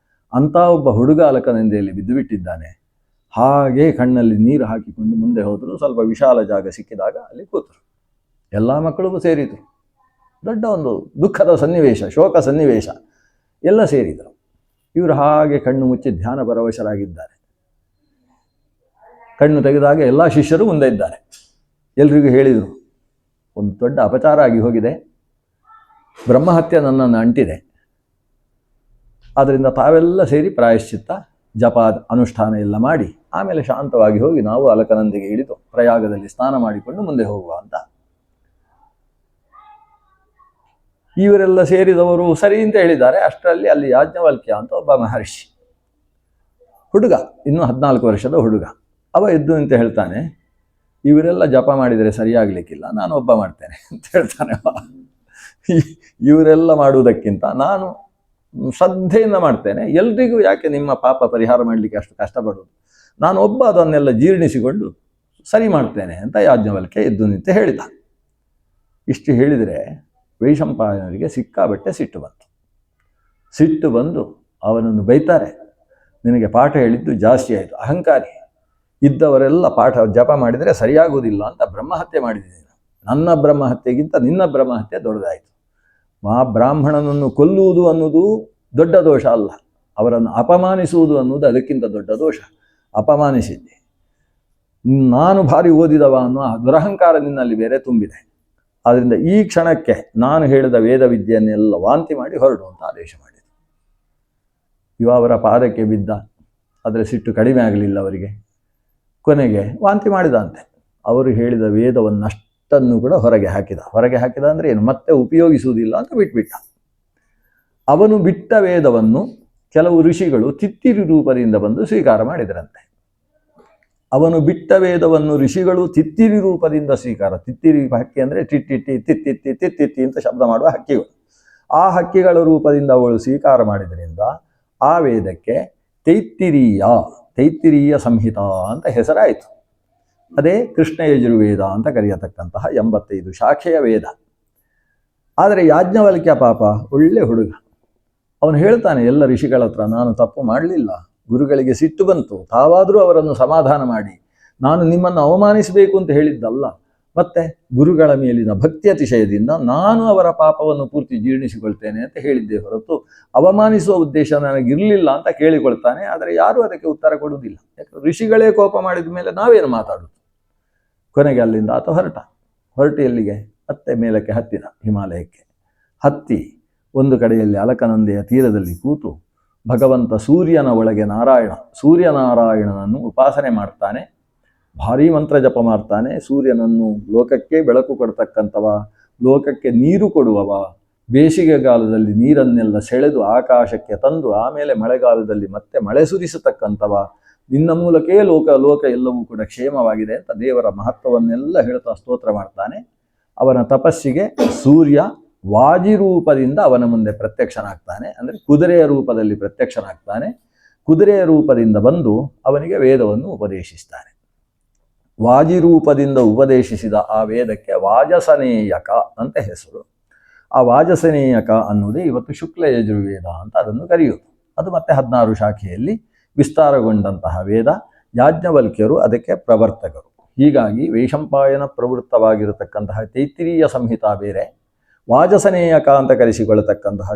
ಅಂಥ ಒಬ್ಬ ಹುಡುಗ ಅಲಕನಂದೆಯಲ್ಲಿ ಬಿದ್ದು ಬಿಟ್ಟಿದ್ದಾನೆ. ಹಾಗೆ ಕಣ್ಣಲ್ಲಿ ನೀರು ಹಾಕಿಕೊಂಡು ಮುಂದೆ ಹೋದರು. ಸ್ವಲ್ಪ ವಿಶಾಲ ಜಾಗ ಸಿಕ್ಕಿದಾಗ ಅಲ್ಲಿ ಕೂತರು. ಎಲ್ಲ ಮಕ್ಕಳಿಗೂ ಸೇರಿದರು. ದೊಡ್ಡ ಒಂದು ದುಃಖದ ಸನ್ನಿವೇಶ, ಶೋಕ ಸನ್ನಿವೇಶ. ಎಲ್ಲ ಸೇರಿದರು. ಇವರು ಹಾಗೆ ಕಣ್ಣು ಮುಚ್ಚಿ ಧ್ಯಾನ ಪರವಶರಾಗಿದ್ದಾರೆ. ಕಣ್ಣು ತೆಗೆದಾಗ ಎಲ್ಲ ಶಿಷ್ಯರು ಮುಂದೆ ಇದ್ದಾರೆ. ಎಲ್ರಿಗೂ ಹೇಳಿದರು, ಒಂದು ದೊಡ್ಡ ಅಪಚಾರ ಆಗಿ ಹೋಗಿದೆ, ಬ್ರಹ್ಮಹತ್ಯೆ ನನ್ನನ್ನು ಅಂಟಿದೆ. ಆದ್ದರಿಂದ ತಾವೆಲ್ಲ ಸೇರಿ ಪ್ರಾಯಶ್ಚಿತ್ತ, ಜಪ, ಅನುಷ್ಠಾನ ಎಲ್ಲ ಮಾಡಿ ಆಮೇಲೆ ಶಾಂತವಾಗಿ ಹೋಗಿ ನಾವು ಅಲಕನಂದಿಗೆ ಇಳಿದು ಪ್ರಯಾಗದಲ್ಲಿ ಸ್ನಾನ ಮಾಡಿಕೊಂಡು ಮುಂದೆ ಹೋಗುವ ಅಂತ. ಇವರೆಲ್ಲ ಸೇರಿದವರು ಸರಿ ಅಂತ ಹೇಳಿದ್ದಾರೆ. ಅಷ್ಟರಲ್ಲಿ ಅಲ್ಲಿ ಯಾಜ್ಞವಲ್ಕ್ಯ ಅಂತ ಒಬ್ಬ ಮಹರ್ಷಿ, ಹುಡುಗ, ಇನ್ನೂ 14 ವರ್ಷದ ಹುಡುಗ. ಅವ ಎದ್ದು ಅಂತ ಹೇಳ್ತಾನೆ, ಇವರೆಲ್ಲ ಜಪ ಮಾಡಿದರೆ ಸರಿಯಾಗಲಿಕ್ಕಿಲ್ಲ, ನಾನು ಒಬ್ಬ ಮಾಡ್ತೇನೆ ಅಂತ ಹೇಳ್ತಾನೆ. ಇವರೆಲ್ಲ ಮಾಡುವುದಕ್ಕಿಂತ ನಾನು ಶ್ರದ್ಧೆಯಿಂದ ಮಾಡ್ತೇನೆ. ಎಲ್ರಿಗೂ ಯಾಕೆ ನಿಮ್ಮ ಪಾಪ ಪರಿಹಾರ ಮಾಡಲಿಕ್ಕೆ ಅಷ್ಟು ಕಷ್ಟಪಡೋದು, ನಾನು ಒಬ್ಬ ಅದನ್ನೆಲ್ಲ ಜೀರ್ಣಿಸಿಕೊಂಡು ಸರಿ ಮಾಡ್ತೇನೆ ಅಂತ ಯಾಜ್ಞವಲ್ಕ್ಯ ಎದ್ದು ನಿಂತು ಹೇಳಿದ. ಇಷ್ಟು ಹೇಳಿದರೆ ವೈಶಂಪಾಯನರಿಗೆ ಸಿಕ್ಕಾಬಟ್ಟೆ ಸಿಟ್ಟು ಬಂದು ಅವನನ್ನು ಬೈತಾರೆ. ನಿನಗೆ ಪಾಠ ಹೇಳಿದ್ದು ಜಾಸ್ತಿ ಆಯಿತು, ಅಹಂಕಾರಿ. ಇದ್ದವರೆಲ್ಲ ಪಾಠ ಜಪ ಮಾಡಿದರೆ ಸರಿಯಾಗುವುದಿಲ್ಲ ಅಂತ ಬ್ರಹ್ಮಹತ್ಯೆ ಮಾಡಿದ್ದೀನಿ. ನನ್ನ ಬ್ರಹ್ಮಹತ್ಯೆಗಿಂತ ನಿನ್ನ ಬ್ರಹ್ಮಹತ್ಯೆ ದೊಡ್ಡದಾಯಿತು. ಬ್ರಾಹ್ಮಣನನ್ನು ಕೊಲ್ಲುವುದು ಅನ್ನೋದು ದೊಡ್ಡ ದೋಷ ಅಲ್ಲ, ಅವರನ್ನು ಅಪಮಾನಿಸುವುದು ಅನ್ನೋದು ಅದಕ್ಕಿಂತ ದೊಡ್ಡ ದೋಷ. ಅಪಮಾನಿಸಿದ್ದೆ. ನಾನು ಭಾರಿ ಓದಿದವ ಅನ್ನೋ ದುರಹಂಕಾರ ನಿನ್ನಲ್ಲಿ ಬೇರೆ ತುಂಬಿದೆ. ಆದ್ದರಿಂದ ಈ ಕ್ಷಣಕ್ಕೆ ನಾನು ಹೇಳಿದ ವೇದ ವಿದ್ಯೆಯನ್ನೆಲ್ಲ ವಾಂತಿ ಮಾಡಿ ಹೊರಡು ಅಂತ ಆದೇಶ ಮಾಡಿದರು. ಇವ ಅವರ ಪಾದಕ್ಕೆ ಬಿದ್ದ. ಆದರೆ ಸಿಟ್ಟು ಕಡಿಮೆ ಆಗಲಿಲ್ಲ ಅವರಿಗೆ. ಕೊನೆಗೆ ವಾಂತಿ ಮಾಡಿದಂತೆ. ಅವರು ಹೇಳಿದ ವೇದವನ್ನಷ್ಟನ್ನು ಕೂಡ ಹೊರಗೆ ಹಾಕಿದ ಅಂದರೆ ಏನು, ಮತ್ತೆ ಉಪಯೋಗಿಸುವುದಿಲ್ಲ ಅಂತ ಬಿಟ್ಬಿಟ್ಟ. ಅವನು ಬಿಟ್ಟ ವೇದವನ್ನು ಕೆಲವು ಋಷಿಗಳು ತಿತ್ತಿರಿ ರೂಪದಿಂದ ಬಂದು ಸ್ವೀಕಾರ ಮಾಡಿದರಂತೆ. ಅವನು ಬಿಟ್ಟ ವೇದವನ್ನು ಋಷಿಗಳು ತಿತ್ತಿರಿ ರೂಪದಿಂದ ಸ್ವೀಕಾರ. ತಿತ್ತಿರಿ ಹಕ್ಕಿ ಅಂದರೆ ಟಿಟ್ಟಿಟ್ಟಿ ತಿತ್ತಿತ್ತಿ ತಿತ್ತಿತ್ತಿ ಅಂತ ಶಬ್ದ ಮಾಡುವ ಹಕ್ಕಿಗಳು. ಆ ಹಕ್ಕಿಗಳ ರೂಪದಿಂದ ಅವಳು ಸ್ವೀಕಾರ ಮಾಡಿದ್ರಿಂದ ಆ ವೇದಕ್ಕೆ ತೈತ್ತಿರೀಯ ಸಂಹಿತ ಅಂತ ಹೆಸರಾಯಿತು. ಅದೇ ಕೃಷ್ಣ ಯಜುರ್ವೇದ ಅಂತ ಕರೆಯತಕ್ಕಂತಹ 85 ಶಾಖೆಯ ವೇದ. ಆದರೆ ಯಾಜ್ಞವಲ್ಕ್ಯ ಪಾಪ ಒಳ್ಳೆ ಹುಡುಗ. ಅವನು ಹೇಳ್ತಾನೆ ಎಲ್ಲ ಋಷಿಗಳ ಹತ್ರ, ನಾನು ತಪ್ಪು ಮಾಡಲಿಲ್ಲ, ಗುರುಗಳಿಗೆ ಸಿಟ್ಟು ಬಂತು, ತಾವಾದರೂ ಅವರನ್ನು ಸಮಾಧಾನ ಮಾಡಿ, ನಾನು ನಿಮ್ಮನ್ನು ಅವಮಾನಿಸಬೇಕು ಅಂತ ಹೇಳಿದ್ದಲ್ಲ, ಮತ್ತೆ ಗುರುಗಳ ಮೇಲಿನ ಭಕ್ತಿ ಅತಿಶಯದಿಂದ ನಾನು ಅವರ ಪಾಪವನ್ನು ಪೂರ್ತಿ ಜೀರ್ಣಿಸಿಕೊಳ್ತೇನೆ ಅಂತ ಹೇಳಿದ್ದೆ ಹೊರತು ಅವಮಾನಿಸುವ ಉದ್ದೇಶ ನನಗಿರಲಿಲ್ಲ ಅಂತ ಕೇಳಿಕೊಳ್ತಾನೆ. ಆದರೆ ಯಾರೂ ಅದಕ್ಕೆ ಉತ್ತರ ಕೊಡುವುದಿಲ್ಲ. ಯಾಕಂದ್ರೆ ಋಷಿಗಳೇ ಕೋಪ ಮಾಡಿದ ಮೇಲೆ ನಾವೇನು ಮಾತಾಡೋದು. ಕೊನೆಗೆ ಅಲ್ಲಿಂದ ಆತ ಹೊರಟು ಎಲ್ಲಿಗೆ, ಮತ್ತೆ ಮೇಲಕ್ಕೆ ಹತ್ತಿದ, ಹಿಮಾಲಯಕ್ಕೆ ಹತ್ತಿ ಒಂದು ಕಡೆಯಲ್ಲಿ ಅಲಕನಂದೆಯ ತೀರದಲ್ಲಿ ಕೂತು ಭಗವಂತ ಸೂರ್ಯನ ಒಳಗೆ ಸೂರ್ಯನಾರಾಯಣನನ್ನು ಉಪಾಸನೆ ಮಾಡ್ತಾನೆ. ಭಾರೀ ಮಂತ್ರ ಜಪ ಮಾಡ್ತಾನೆ. ಸೂರ್ಯನನ್ನು ಲೋಕಕ್ಕೆ ಬೆಳಕು ಕೊಡ್ತಕ್ಕಂಥವ, ಲೋಕಕ್ಕೆ ನೀರು ಕೊಡುವವ, ಬೇಸಿಗೆಗಾಲದಲ್ಲಿ ನೀರನ್ನೆಲ್ಲ ಸೆಳೆದು ಆಕಾಶಕ್ಕೆ ತಂದು ಆಮೇಲೆ ಮಳೆಗಾಲದಲ್ಲಿ ಮತ್ತೆ ಮಳೆ ಸುರಿಸತಕ್ಕಂಥವ, ನಿನ್ನ ಮೂಲಕೇ ಲೋಕ ಎಲ್ಲವೂ ಕೂಡ ಕ್ಷೇಮವಾಗಿದೆ ಅಂತ ದೇವರ ಮಹತ್ವವನ್ನೆಲ್ಲ ಹೇಳ್ತಾ ಸ್ತೋತ್ರ ಮಾಡ್ತಾನೆ. ಅವನ ತಪಸ್ಸಿಗೆ ಸೂರ್ಯ ವಾಜಿರೂಪದಿಂದ ಅವನ ಮುಂದೆ ಪ್ರತ್ಯಕ್ಷನಾಗ್ತಾನೆ, ಅಂದರೆ ಕುದುರೆಯ ರೂಪದಲ್ಲಿ ಪ್ರತ್ಯಕ್ಷನಾಗ್ತಾನೆ. ಕುದುರೆಯ ರೂಪದಿಂದ ಬಂದು ಅವನಿಗೆ ವೇದವನ್ನು ಉಪದೇಶಿಸ್ತಾನೆ. ವಾಜಿರೂಪದಿಂದ ಉಪದೇಶಿಸಿದ ಆ ವೇದಕ್ಕೆ ವಾಜಸನೇಯಕ ಅಂತ ಹೆಸರು. ಆ ವಾಜಸನೇಯಕ ಅನ್ನುವುದೇ ಇವತ್ತು ಶುಕ್ಲ ಯಜುರ್ವೇದ ಅಂತ ಅದನ್ನು ಕರೆಯುವುದು. ಅದು ಮತ್ತೆ 16 ಶಾಖೆಯಲ್ಲಿ ವಿಸ್ತಾರಗೊಂಡಂತಹ ವೇದ. ಯಾಜ್ಞವಲ್ಕ್ಯರು ಅದಕ್ಕೆ ಪ್ರವರ್ತಕರು. ಹೀಗಾಗಿ ವೈಶಂಪಾಯನ ಪ್ರವೃತ್ತವಾಗಿರತಕ್ಕಂತಹ ತೈತ್ತಿರೀಯ ಸಂಹಿತಾ ಬೇರೆ, ವಾಜಸನೇಯಕ ಅಂತ ಕರೆಸಿಕೊಳ್ಳತಕ್ಕಂತಹ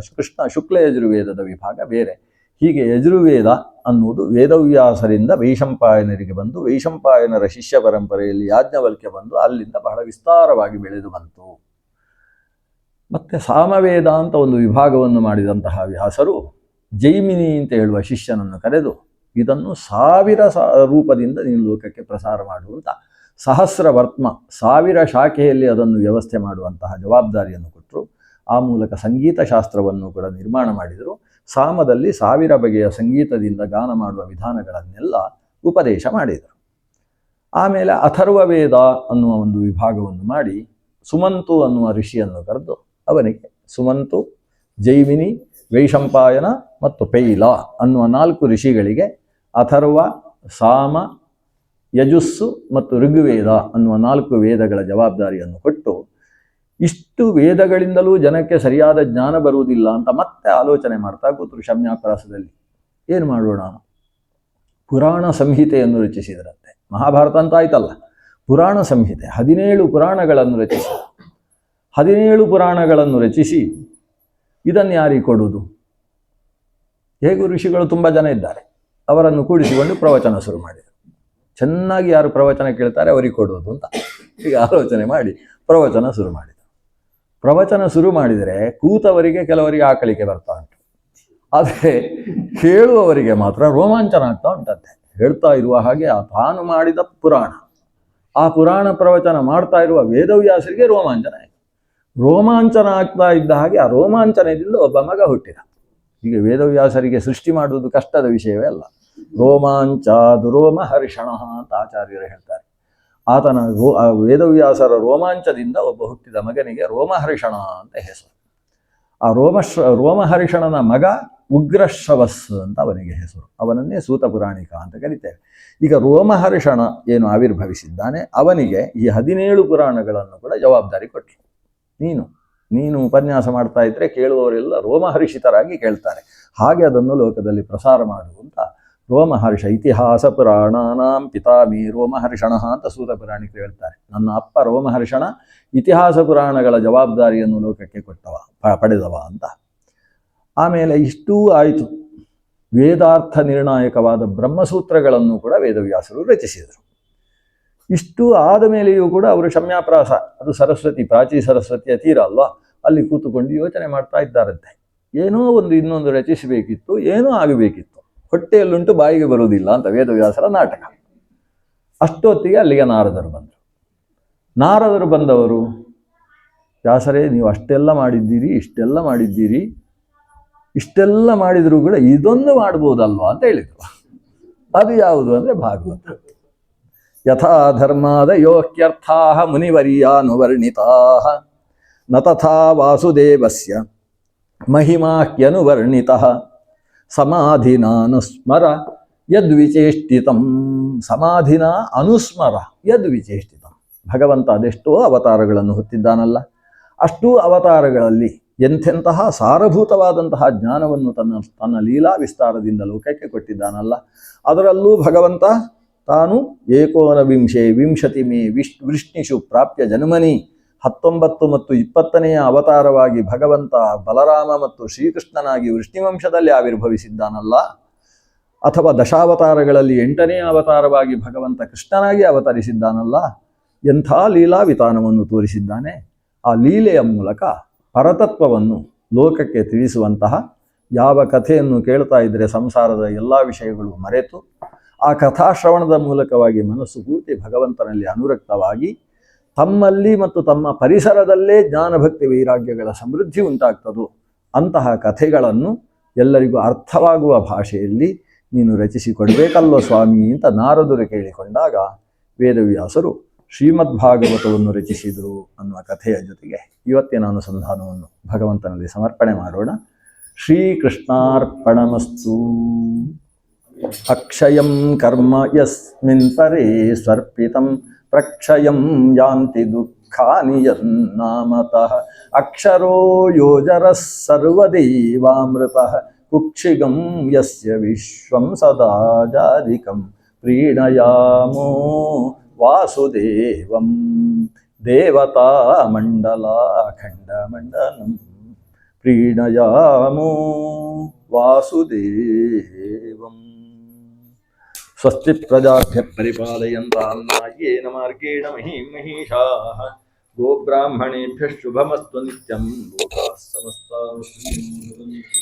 ಶುಕ್ಲ ಯಜುರ್ವೇದದ ವಿಭಾಗ ಬೇರೆ. ಹೀಗೆ ಯಜುರ್ವೇದ ಅನ್ನುವುದು ವೇದವ್ಯಾಸರಿಂದ ವೈಶಂಪಾಯನರಿಗೆ ಬಂದು, ವೈಶಂಪಾಯನರ ಶಿಷ್ಯ ಪರಂಪರೆಯಲ್ಲಿ ಯಾಜ್ಞವಲ್ಕ್ಯ ಬಂದು ಅಲ್ಲಿಂದ ಬಹಳ ವಿಸ್ತಾರವಾಗಿ ಬೆಳೆದು ಬಂತು. ಮತ್ತೆ ಸಾಮವೇದ ಅಂತ ಒಂದು ವಿಭಾಗವನ್ನು ಮಾಡಿದಂತಹ ವ್ಯಾಸರು ಜೈಮಿನಿ ಅಂತ ಹೇಳುವ ಶಿಷ್ಯನನ್ನು ಕರೆದು ಇದನ್ನು 1000 ರೂಪದಿಂದ ನೀನು ಲೋಕಕ್ಕೆ ಪ್ರಸಾರ ಮಾಡುವಂತ ಸಹಸ್ರವರ್ತ್ಮ 1000 ಶಾಖೆಯಲ್ಲಿ ಅದನ್ನು ವ್ಯವಸ್ಥೆ ಮಾಡುವಂತಹ ಜವಾಬ್ದಾರಿಯನ್ನು ಕೊಟ್ಟರು. ಆ ಮೂಲಕ ಸಂಗೀತ ಶಾಸ್ತ್ರವನ್ನು ಕೂಡ ನಿರ್ಮಾಣ ಮಾಡಿದರು. ಸಾಮದಲ್ಲಿ 1000 ಬಗೆಯ ಸಂಗೀತದಿಂದ ಗಾನ ಮಾಡುವ ವಿಧಾನಗಳನ್ನೆಲ್ಲ ಉಪದೇಶ ಮಾಡಿದರು. ಆಮೇಲೆ ಅಥರ್ವವೇದ ಅನ್ನುವ ಒಂದು ವಿಭಾಗವನ್ನು ಮಾಡಿ ಸುಮಂತು ಅನ್ನುವ ಋಷಿಯನ್ನು ಕರೆದು ಅವನಿಗೆ ಸುಮಂತು, ಜೈಮಿನಿ, ವೈಶಂಪಾಯನ ಮತ್ತು ಪೈಲ ಅನ್ನುವ 4 ಋಷಿಗಳಿಗೆ ಅಥರ್ವ, ಸಾಮ, ಯಜುಸ್ಸು ಮತ್ತು ಋಗ್ವೇದ ಅನ್ನುವ 4 ವೇದಗಳ ಜವಾಬ್ದಾರಿಯನ್ನು ಕೊಟ್ಟು, ಇಷ್ಟು ವೇದಗಳಿಂದಲೂ ಜನಕ್ಕೆ ಸರಿಯಾದ ಜ್ಞಾನ ಬರುವುದಿಲ್ಲ ಅಂತ ಮತ್ತೆ ಆಲೋಚನೆ ಮಾಡ್ತಾ ಕೂತರು ಶಮ್ಯಾಪ್ರಾಸದಲ್ಲಿ. ಏನು ಮಾಡೋಣ? ಪುರಾಣ ಸಂಹಿತೆಯನ್ನು ರಚಿಸಿದರಂತೆ. ಮಹಾಭಾರತ ಅಂತ ಆಯ್ತಲ್ಲ, ಪುರಾಣ ಸಂಹಿತೆ 17 ಪುರಾಣಗಳನ್ನು ರಚಿಸಿ 17 ಪುರಾಣಗಳನ್ನು ರಚಿಸಿ ಇದನ್ನು ಯಾರಿಗೆ ಕೊಡುವುದು? ಹೇಗೂ ಋಷಿಗಳು ತುಂಬ ಜನ ಇದ್ದಾರೆ, ಅವರನ್ನು ಕೂಡಿಸಿಕೊಂಡು ಪ್ರವಚನ ಶುರು ಮಾಡಿದರು. ಚೆನ್ನಾಗಿ ಯಾರು ಪ್ರವಚನ ಕೇಳ್ತಾರೆ ಅವರಿಗೆ ಕೊಡುವುದು ಅಂತ ಈಗ ಆಲೋಚನೆ ಮಾಡಿ ಪ್ರವಚನ ಶುರು ಮಾಡಿದರು. ಪ್ರವಚನ ಶುರು ಮಾಡಿದರೆ ಕೂತವರಿಗೆ ಕೆಲವರಿಗೆ ಆಕಳಿಕೆ ಬರ್ತಾ ಉಂಟು, ಆದರೆ ಕೇಳುವವರಿಗೆ ಮಾತ್ರ ರೋಮಾಂಚನ ಆಗ್ತಾ ಉಂಟಂತೆ. ಹೇಳ್ತಾ ಇರುವ ಹಾಗೆ ತಾನು ಮಾಡಿದ ಪುರಾಣ, ಆ ಪುರಾಣ ಪ್ರವಚನ ಮಾಡ್ತಾ ಇರುವ ವೇದವ್ಯಾಸರಿಗೆ ರೋಮಾಂಚನ ಆಗ್ತಾ ಇದ್ದ ಹಾಗೆ ಆ ರೋಮಾಂಚನದಿಂದ ಒಬ್ಬ ಮಗ ಹುಟ್ಟಿದ. ಈಗ ವೇದವ್ಯಾಸರಿಗೆ ಸೃಷ್ಟಿ ಮಾಡುವುದು ಕಷ್ಟದ ವಿಷಯವೇ ಅಲ್ಲ. ರೋಮಾಂಚಾದು ರೋಮಹರ್ಷಣ ಅಂತ ಆಚಾರ್ಯರು ಹೇಳ್ತಾರೆ. ಆತನ ವೇದವ್ಯಾಸರ ರೋಮಾಂಚದಿಂದ ಒಬ್ಬ ಹುಟ್ಟಿದ ಮಗನಿಗೆ ರೋಮಹರ್ಷಣ ಅಂತ ಹೆಸರು. ಆ ರೋಮಹರ್ಷಣನ ಮಗ ಉಗ್ರಶ್ರವಸ್ ಅಂತ ಅವನಿಗೆ ಹೆಸರು. ಅವನನ್ನೇ ಸೂತ ಪುರಾಣಿಕ ಅಂತ ಕರಿತೇವೆ. ಈಗ ರೋಮಹರ್ಷಣ ಏನು ಆವಿರ್ಭವಿಸಿದ್ದಾನೆ, ಅವನಿಗೆ ಈ 17 ಪುರಾಣಗಳನ್ನು ಕೂಡ ಜವಾಬ್ದಾರಿ ಕೊಟ್ಟರು. ನೀನು ಉಪನ್ಯಾಸ ಮಾಡ್ತಾ ಇದ್ರೆ ಕೇಳುವವರೆಲ್ಲ ರೋಮಹರ್ಷಿತರಾಗಿ ಕೇಳ್ತಾರೆ, ಹಾಗೆ ಅದನ್ನು ಲೋಕದಲ್ಲಿ ಪ್ರಸಾರ ಮಾಡುವಂತ ರೋಮಹರ್ಷ ಇತಿಹಾಸ ಪುರಾಣಾನಾಂ ಪಿತಾಮಿ ರೋಮಹರ್ಷಣ ಅಂತ ಸೂತ ಪುರಾಣಿಕರು ಹೇಳ್ತಾರೆ. ನನ್ನ ಅಪ್ಪ ರೋಮಹರ್ಷಣ ಇತಿಹಾಸ ಪುರಾಣಗಳ ಜವಾಬ್ದಾರಿಯನ್ನು ಲೋಕಕ್ಕೆ ಪಡೆದವ ಅಂತ. ಆಮೇಲೆ ಇಷ್ಟೂ ಆಯಿತು. ವೇದಾರ್ಥ ನಿರ್ಣಾಯಕವಾದ ಬ್ರಹ್ಮಸೂತ್ರಗಳನ್ನು ಕೂಡ ವೇದವ್ಯಾಸರು ರಚಿಸಿದರು. ಇಷ್ಟು ಆದ ಮೇಲೆಯೂ ಕೂಡ ಅವರು ಶಮ್ಯಾಪ್ರಾಸ, ಅದು ಸರಸ್ವತಿ, ಪ್ರಾಚೀ ಸರಸ್ವತಿಯ ತೀರ ಅಲ್ವಾ, ಅಲ್ಲಿ ಕೂತುಕೊಂಡು ಯೋಚನೆ ಮಾಡ್ತಾ ಇದ್ದಾರಂತೆ. ಏನೋ ಇನ್ನೊಂದು ರಚಿಸಬೇಕಿತ್ತು, ಏನೋ ಆಗಬೇಕಿತ್ತು, ಹೊಟ್ಟೆಯಲ್ಲುಂಟು ಬಾಯಿಗೆ ಬರುವುದಿಲ್ಲ ಅಂತ ವೇದವ್ಯಾಸರ ನಾಟಕ. ಅಷ್ಟೊತ್ತಿಗೆ ಅಲ್ಲಿಗೆ ನಾರದರು ಬಂದರು. ನಾರದರು ಬಂದವರು, ವ್ಯಾಸರೇ ನೀವು ಅಷ್ಟೆಲ್ಲ ಮಾಡಿದ್ದೀರಿ, ಇಷ್ಟೆಲ್ಲ ಮಾಡಿದರೂ ಕೂಡ ಇದೊಂದು ಮಾಡ್ಬೋದಲ್ವಾ ಅಂತ ಹೇಳಿದರು. ಅದು ಯಾವುದು ಅಂದರೆ ಭಾಗವತ. ಯಥಾ ಧರ್ಮಾದಯೋಕ್ಯರ್ಥಾ ಮುನಿವರ್ಯಾನುವರ್ಣಿತಾ ನ ತಥಾ ವಾಸುದೇವಸ್ಯ ಮಹಿಮಾಹ್ಯನುವರ್ಣಿತಃ ಸಮಾಧಿನ ಅನುಸ್ಮರ ಯದ್ವಿಚೇಷ್ಟಿತಂ. ಸಮಾಧಿನ ಅನುಸ್ಮರ ಯದ್ವಿಚೇಷ್ಟಿತಂ. ಭಗವಂತ ಅದೆಷ್ಟೋ ಅವತಾರಗಳನ್ನು ಹೊತ್ತಿದ್ದಾನಲ್ಲ, ಅಷ್ಟೂ ಅವತಾರಗಳಲ್ಲಿ ಎಂಥೆಂತಹ ಸಾರಭೂತವಾದಂತಹ ಜ್ಞಾನವನ್ನು ತನ್ನ ಲೀಲಾ ವಿಸ್ತಾರದಿಂದ ಲೋಕಕ್ಕೆ ಕೊಟ್ಟಿದ್ದಾನಲ್ಲ. ಅದರಲ್ಲೂ ಭಗವಂತ ತಾನು 19 ಮೇ ವೃಷ್ಣಿಷು ಪ್ರಾಪ್ಯ ಜನ್ಮನಿ 19 ಮತ್ತು 20ನೇ ಅವತಾರವಾಗಿ ಭಗವಂತ ಬಲರಾಮ ಮತ್ತು ಶ್ರೀಕೃಷ್ಣನಾಗಿ ವೃಷ್ಣಿವಂಶದಲ್ಲಿ ಆವಿರ್ಭವಿಸಿದ್ದಾನಲ್ಲ, ಅಥವಾ ದಶಾವತಾರಗಳಲ್ಲಿ 8ನೇ ಅವತಾರವಾಗಿ ಭಗವಂತ ಕೃಷ್ಣನಾಗಿ ಅವತರಿಸಿದ್ದಾನಲ್ಲ, ಎಂಥ ಲೀಲಾ ವಿತಾನವನ್ನು ತೋರಿಸಿದ್ದಾನೆ. ಆ ಲೀಲೆಯ ಮೂಲಕ ಪರತತ್ವವನ್ನು ಲೋಕಕ್ಕೆ ತಿಳಿಸುವಂತಹ ಯಾವ ಕಥೆಯನ್ನು ಕೇಳ್ತಾ ಇದ್ದರೆ ಸಂಸಾರದ ಎಲ್ಲ ವಿಷಯಗಳು ಮರೆತು ಆ ಕಥಾಶ್ರವಣದ ಮೂಲಕವಾಗಿ ಮನಸ್ಸು ಪೂರ್ತಿ ಭಗವಂತನಲ್ಲಿ ಅನುರಕ್ತವಾಗಿ ತಮ್ಮಲ್ಲಿ ಮತ್ತು ತಮ್ಮ ಪರಿಸರದಲ್ಲೇ ಜ್ಞಾನಭಕ್ತಿ ವೈರಾಗ್ಯಗಳ ಸಮೃದ್ಧಿ ಉಂಟಾಗ್ತದೋ ಅಂತಹ ಕಥೆಗಳನ್ನು ಎಲ್ಲರಿಗೂ ಅರ್ಥವಾಗುವ ಭಾಷೆಯಲ್ಲಿ ನೀನು ರಚಿಸಿಕೊಡ್ಬೇಕಲ್ವ ಸ್ವಾಮಿ ಅಂತ ನಾರದರು ಕೇಳಿಕೊಂಡಾಗ ವೇದವ್ಯಾಸರು ಶ್ರೀಮದ್ಭಾಗವತವನ್ನು ರಚಿಸಿದರು ಅನ್ನುವ ಕಥೆಯ ಜೊತೆಗೆ ಇವತ್ತಿನ ಅನುಸಂಧಾನವನ್ನು ಭಗವಂತನಲ್ಲಿ ಸಮರ್ಪಣೆ ಮಾಡೋಣ. ಶ್ರೀಕೃಷ್ಣಾರ್ಪಣಮಸ್ತು. ಅಕ್ಷಯಂ ಕರ್ಮ ಯಸ್ಮಿನ್ ಪರೇ ಸ್ವರ್ಪಿತಂ ಪ್ರಕ್ಷಯಂ ಯಾಂತಿ ದುಃಖಾನಿ ಯನ್ನಾಮತಃ ಅಕ್ಷರೋ ಯೋಜರಃ ಸರ್ವದೇವಾಮೃತಃ ಕುಕ್ಷಿಗಂ ಯಸ್ಯ ವಿಶ್ವಂ ಸದಾ ಜಾರಿಕಂ ಪ್ರೀಣಯಾಮೋ ವಾಸುದೇವಂ ದೇವತಾ ಮಂಡಲಾಖಂಡಮಂಡಲಂ ಪ್ರೀಣಯಾಮೋ ವಾಸುದೇವಂ. ಸ್ವಸ್ತಿ ಪ್ರಜಾಭ್ಯಃ ಪರಿಪಾಲಯಂತಾಂ ನ್ಯಾಯೇನ ಮಾರ್ಗೇಣ ಮಹೀಂ ಮಹೀಷಾಃ ಗೋಬ್ರಾಹ್ಮಣೇಭ್ಯಃ ಶುಭಮಸ್ತು ನಿತ್ಯಂ ಲೋಕಾಃ ಸಮಸ್ತಾಃ ಸುಖಿನೋ ಭವಂತು.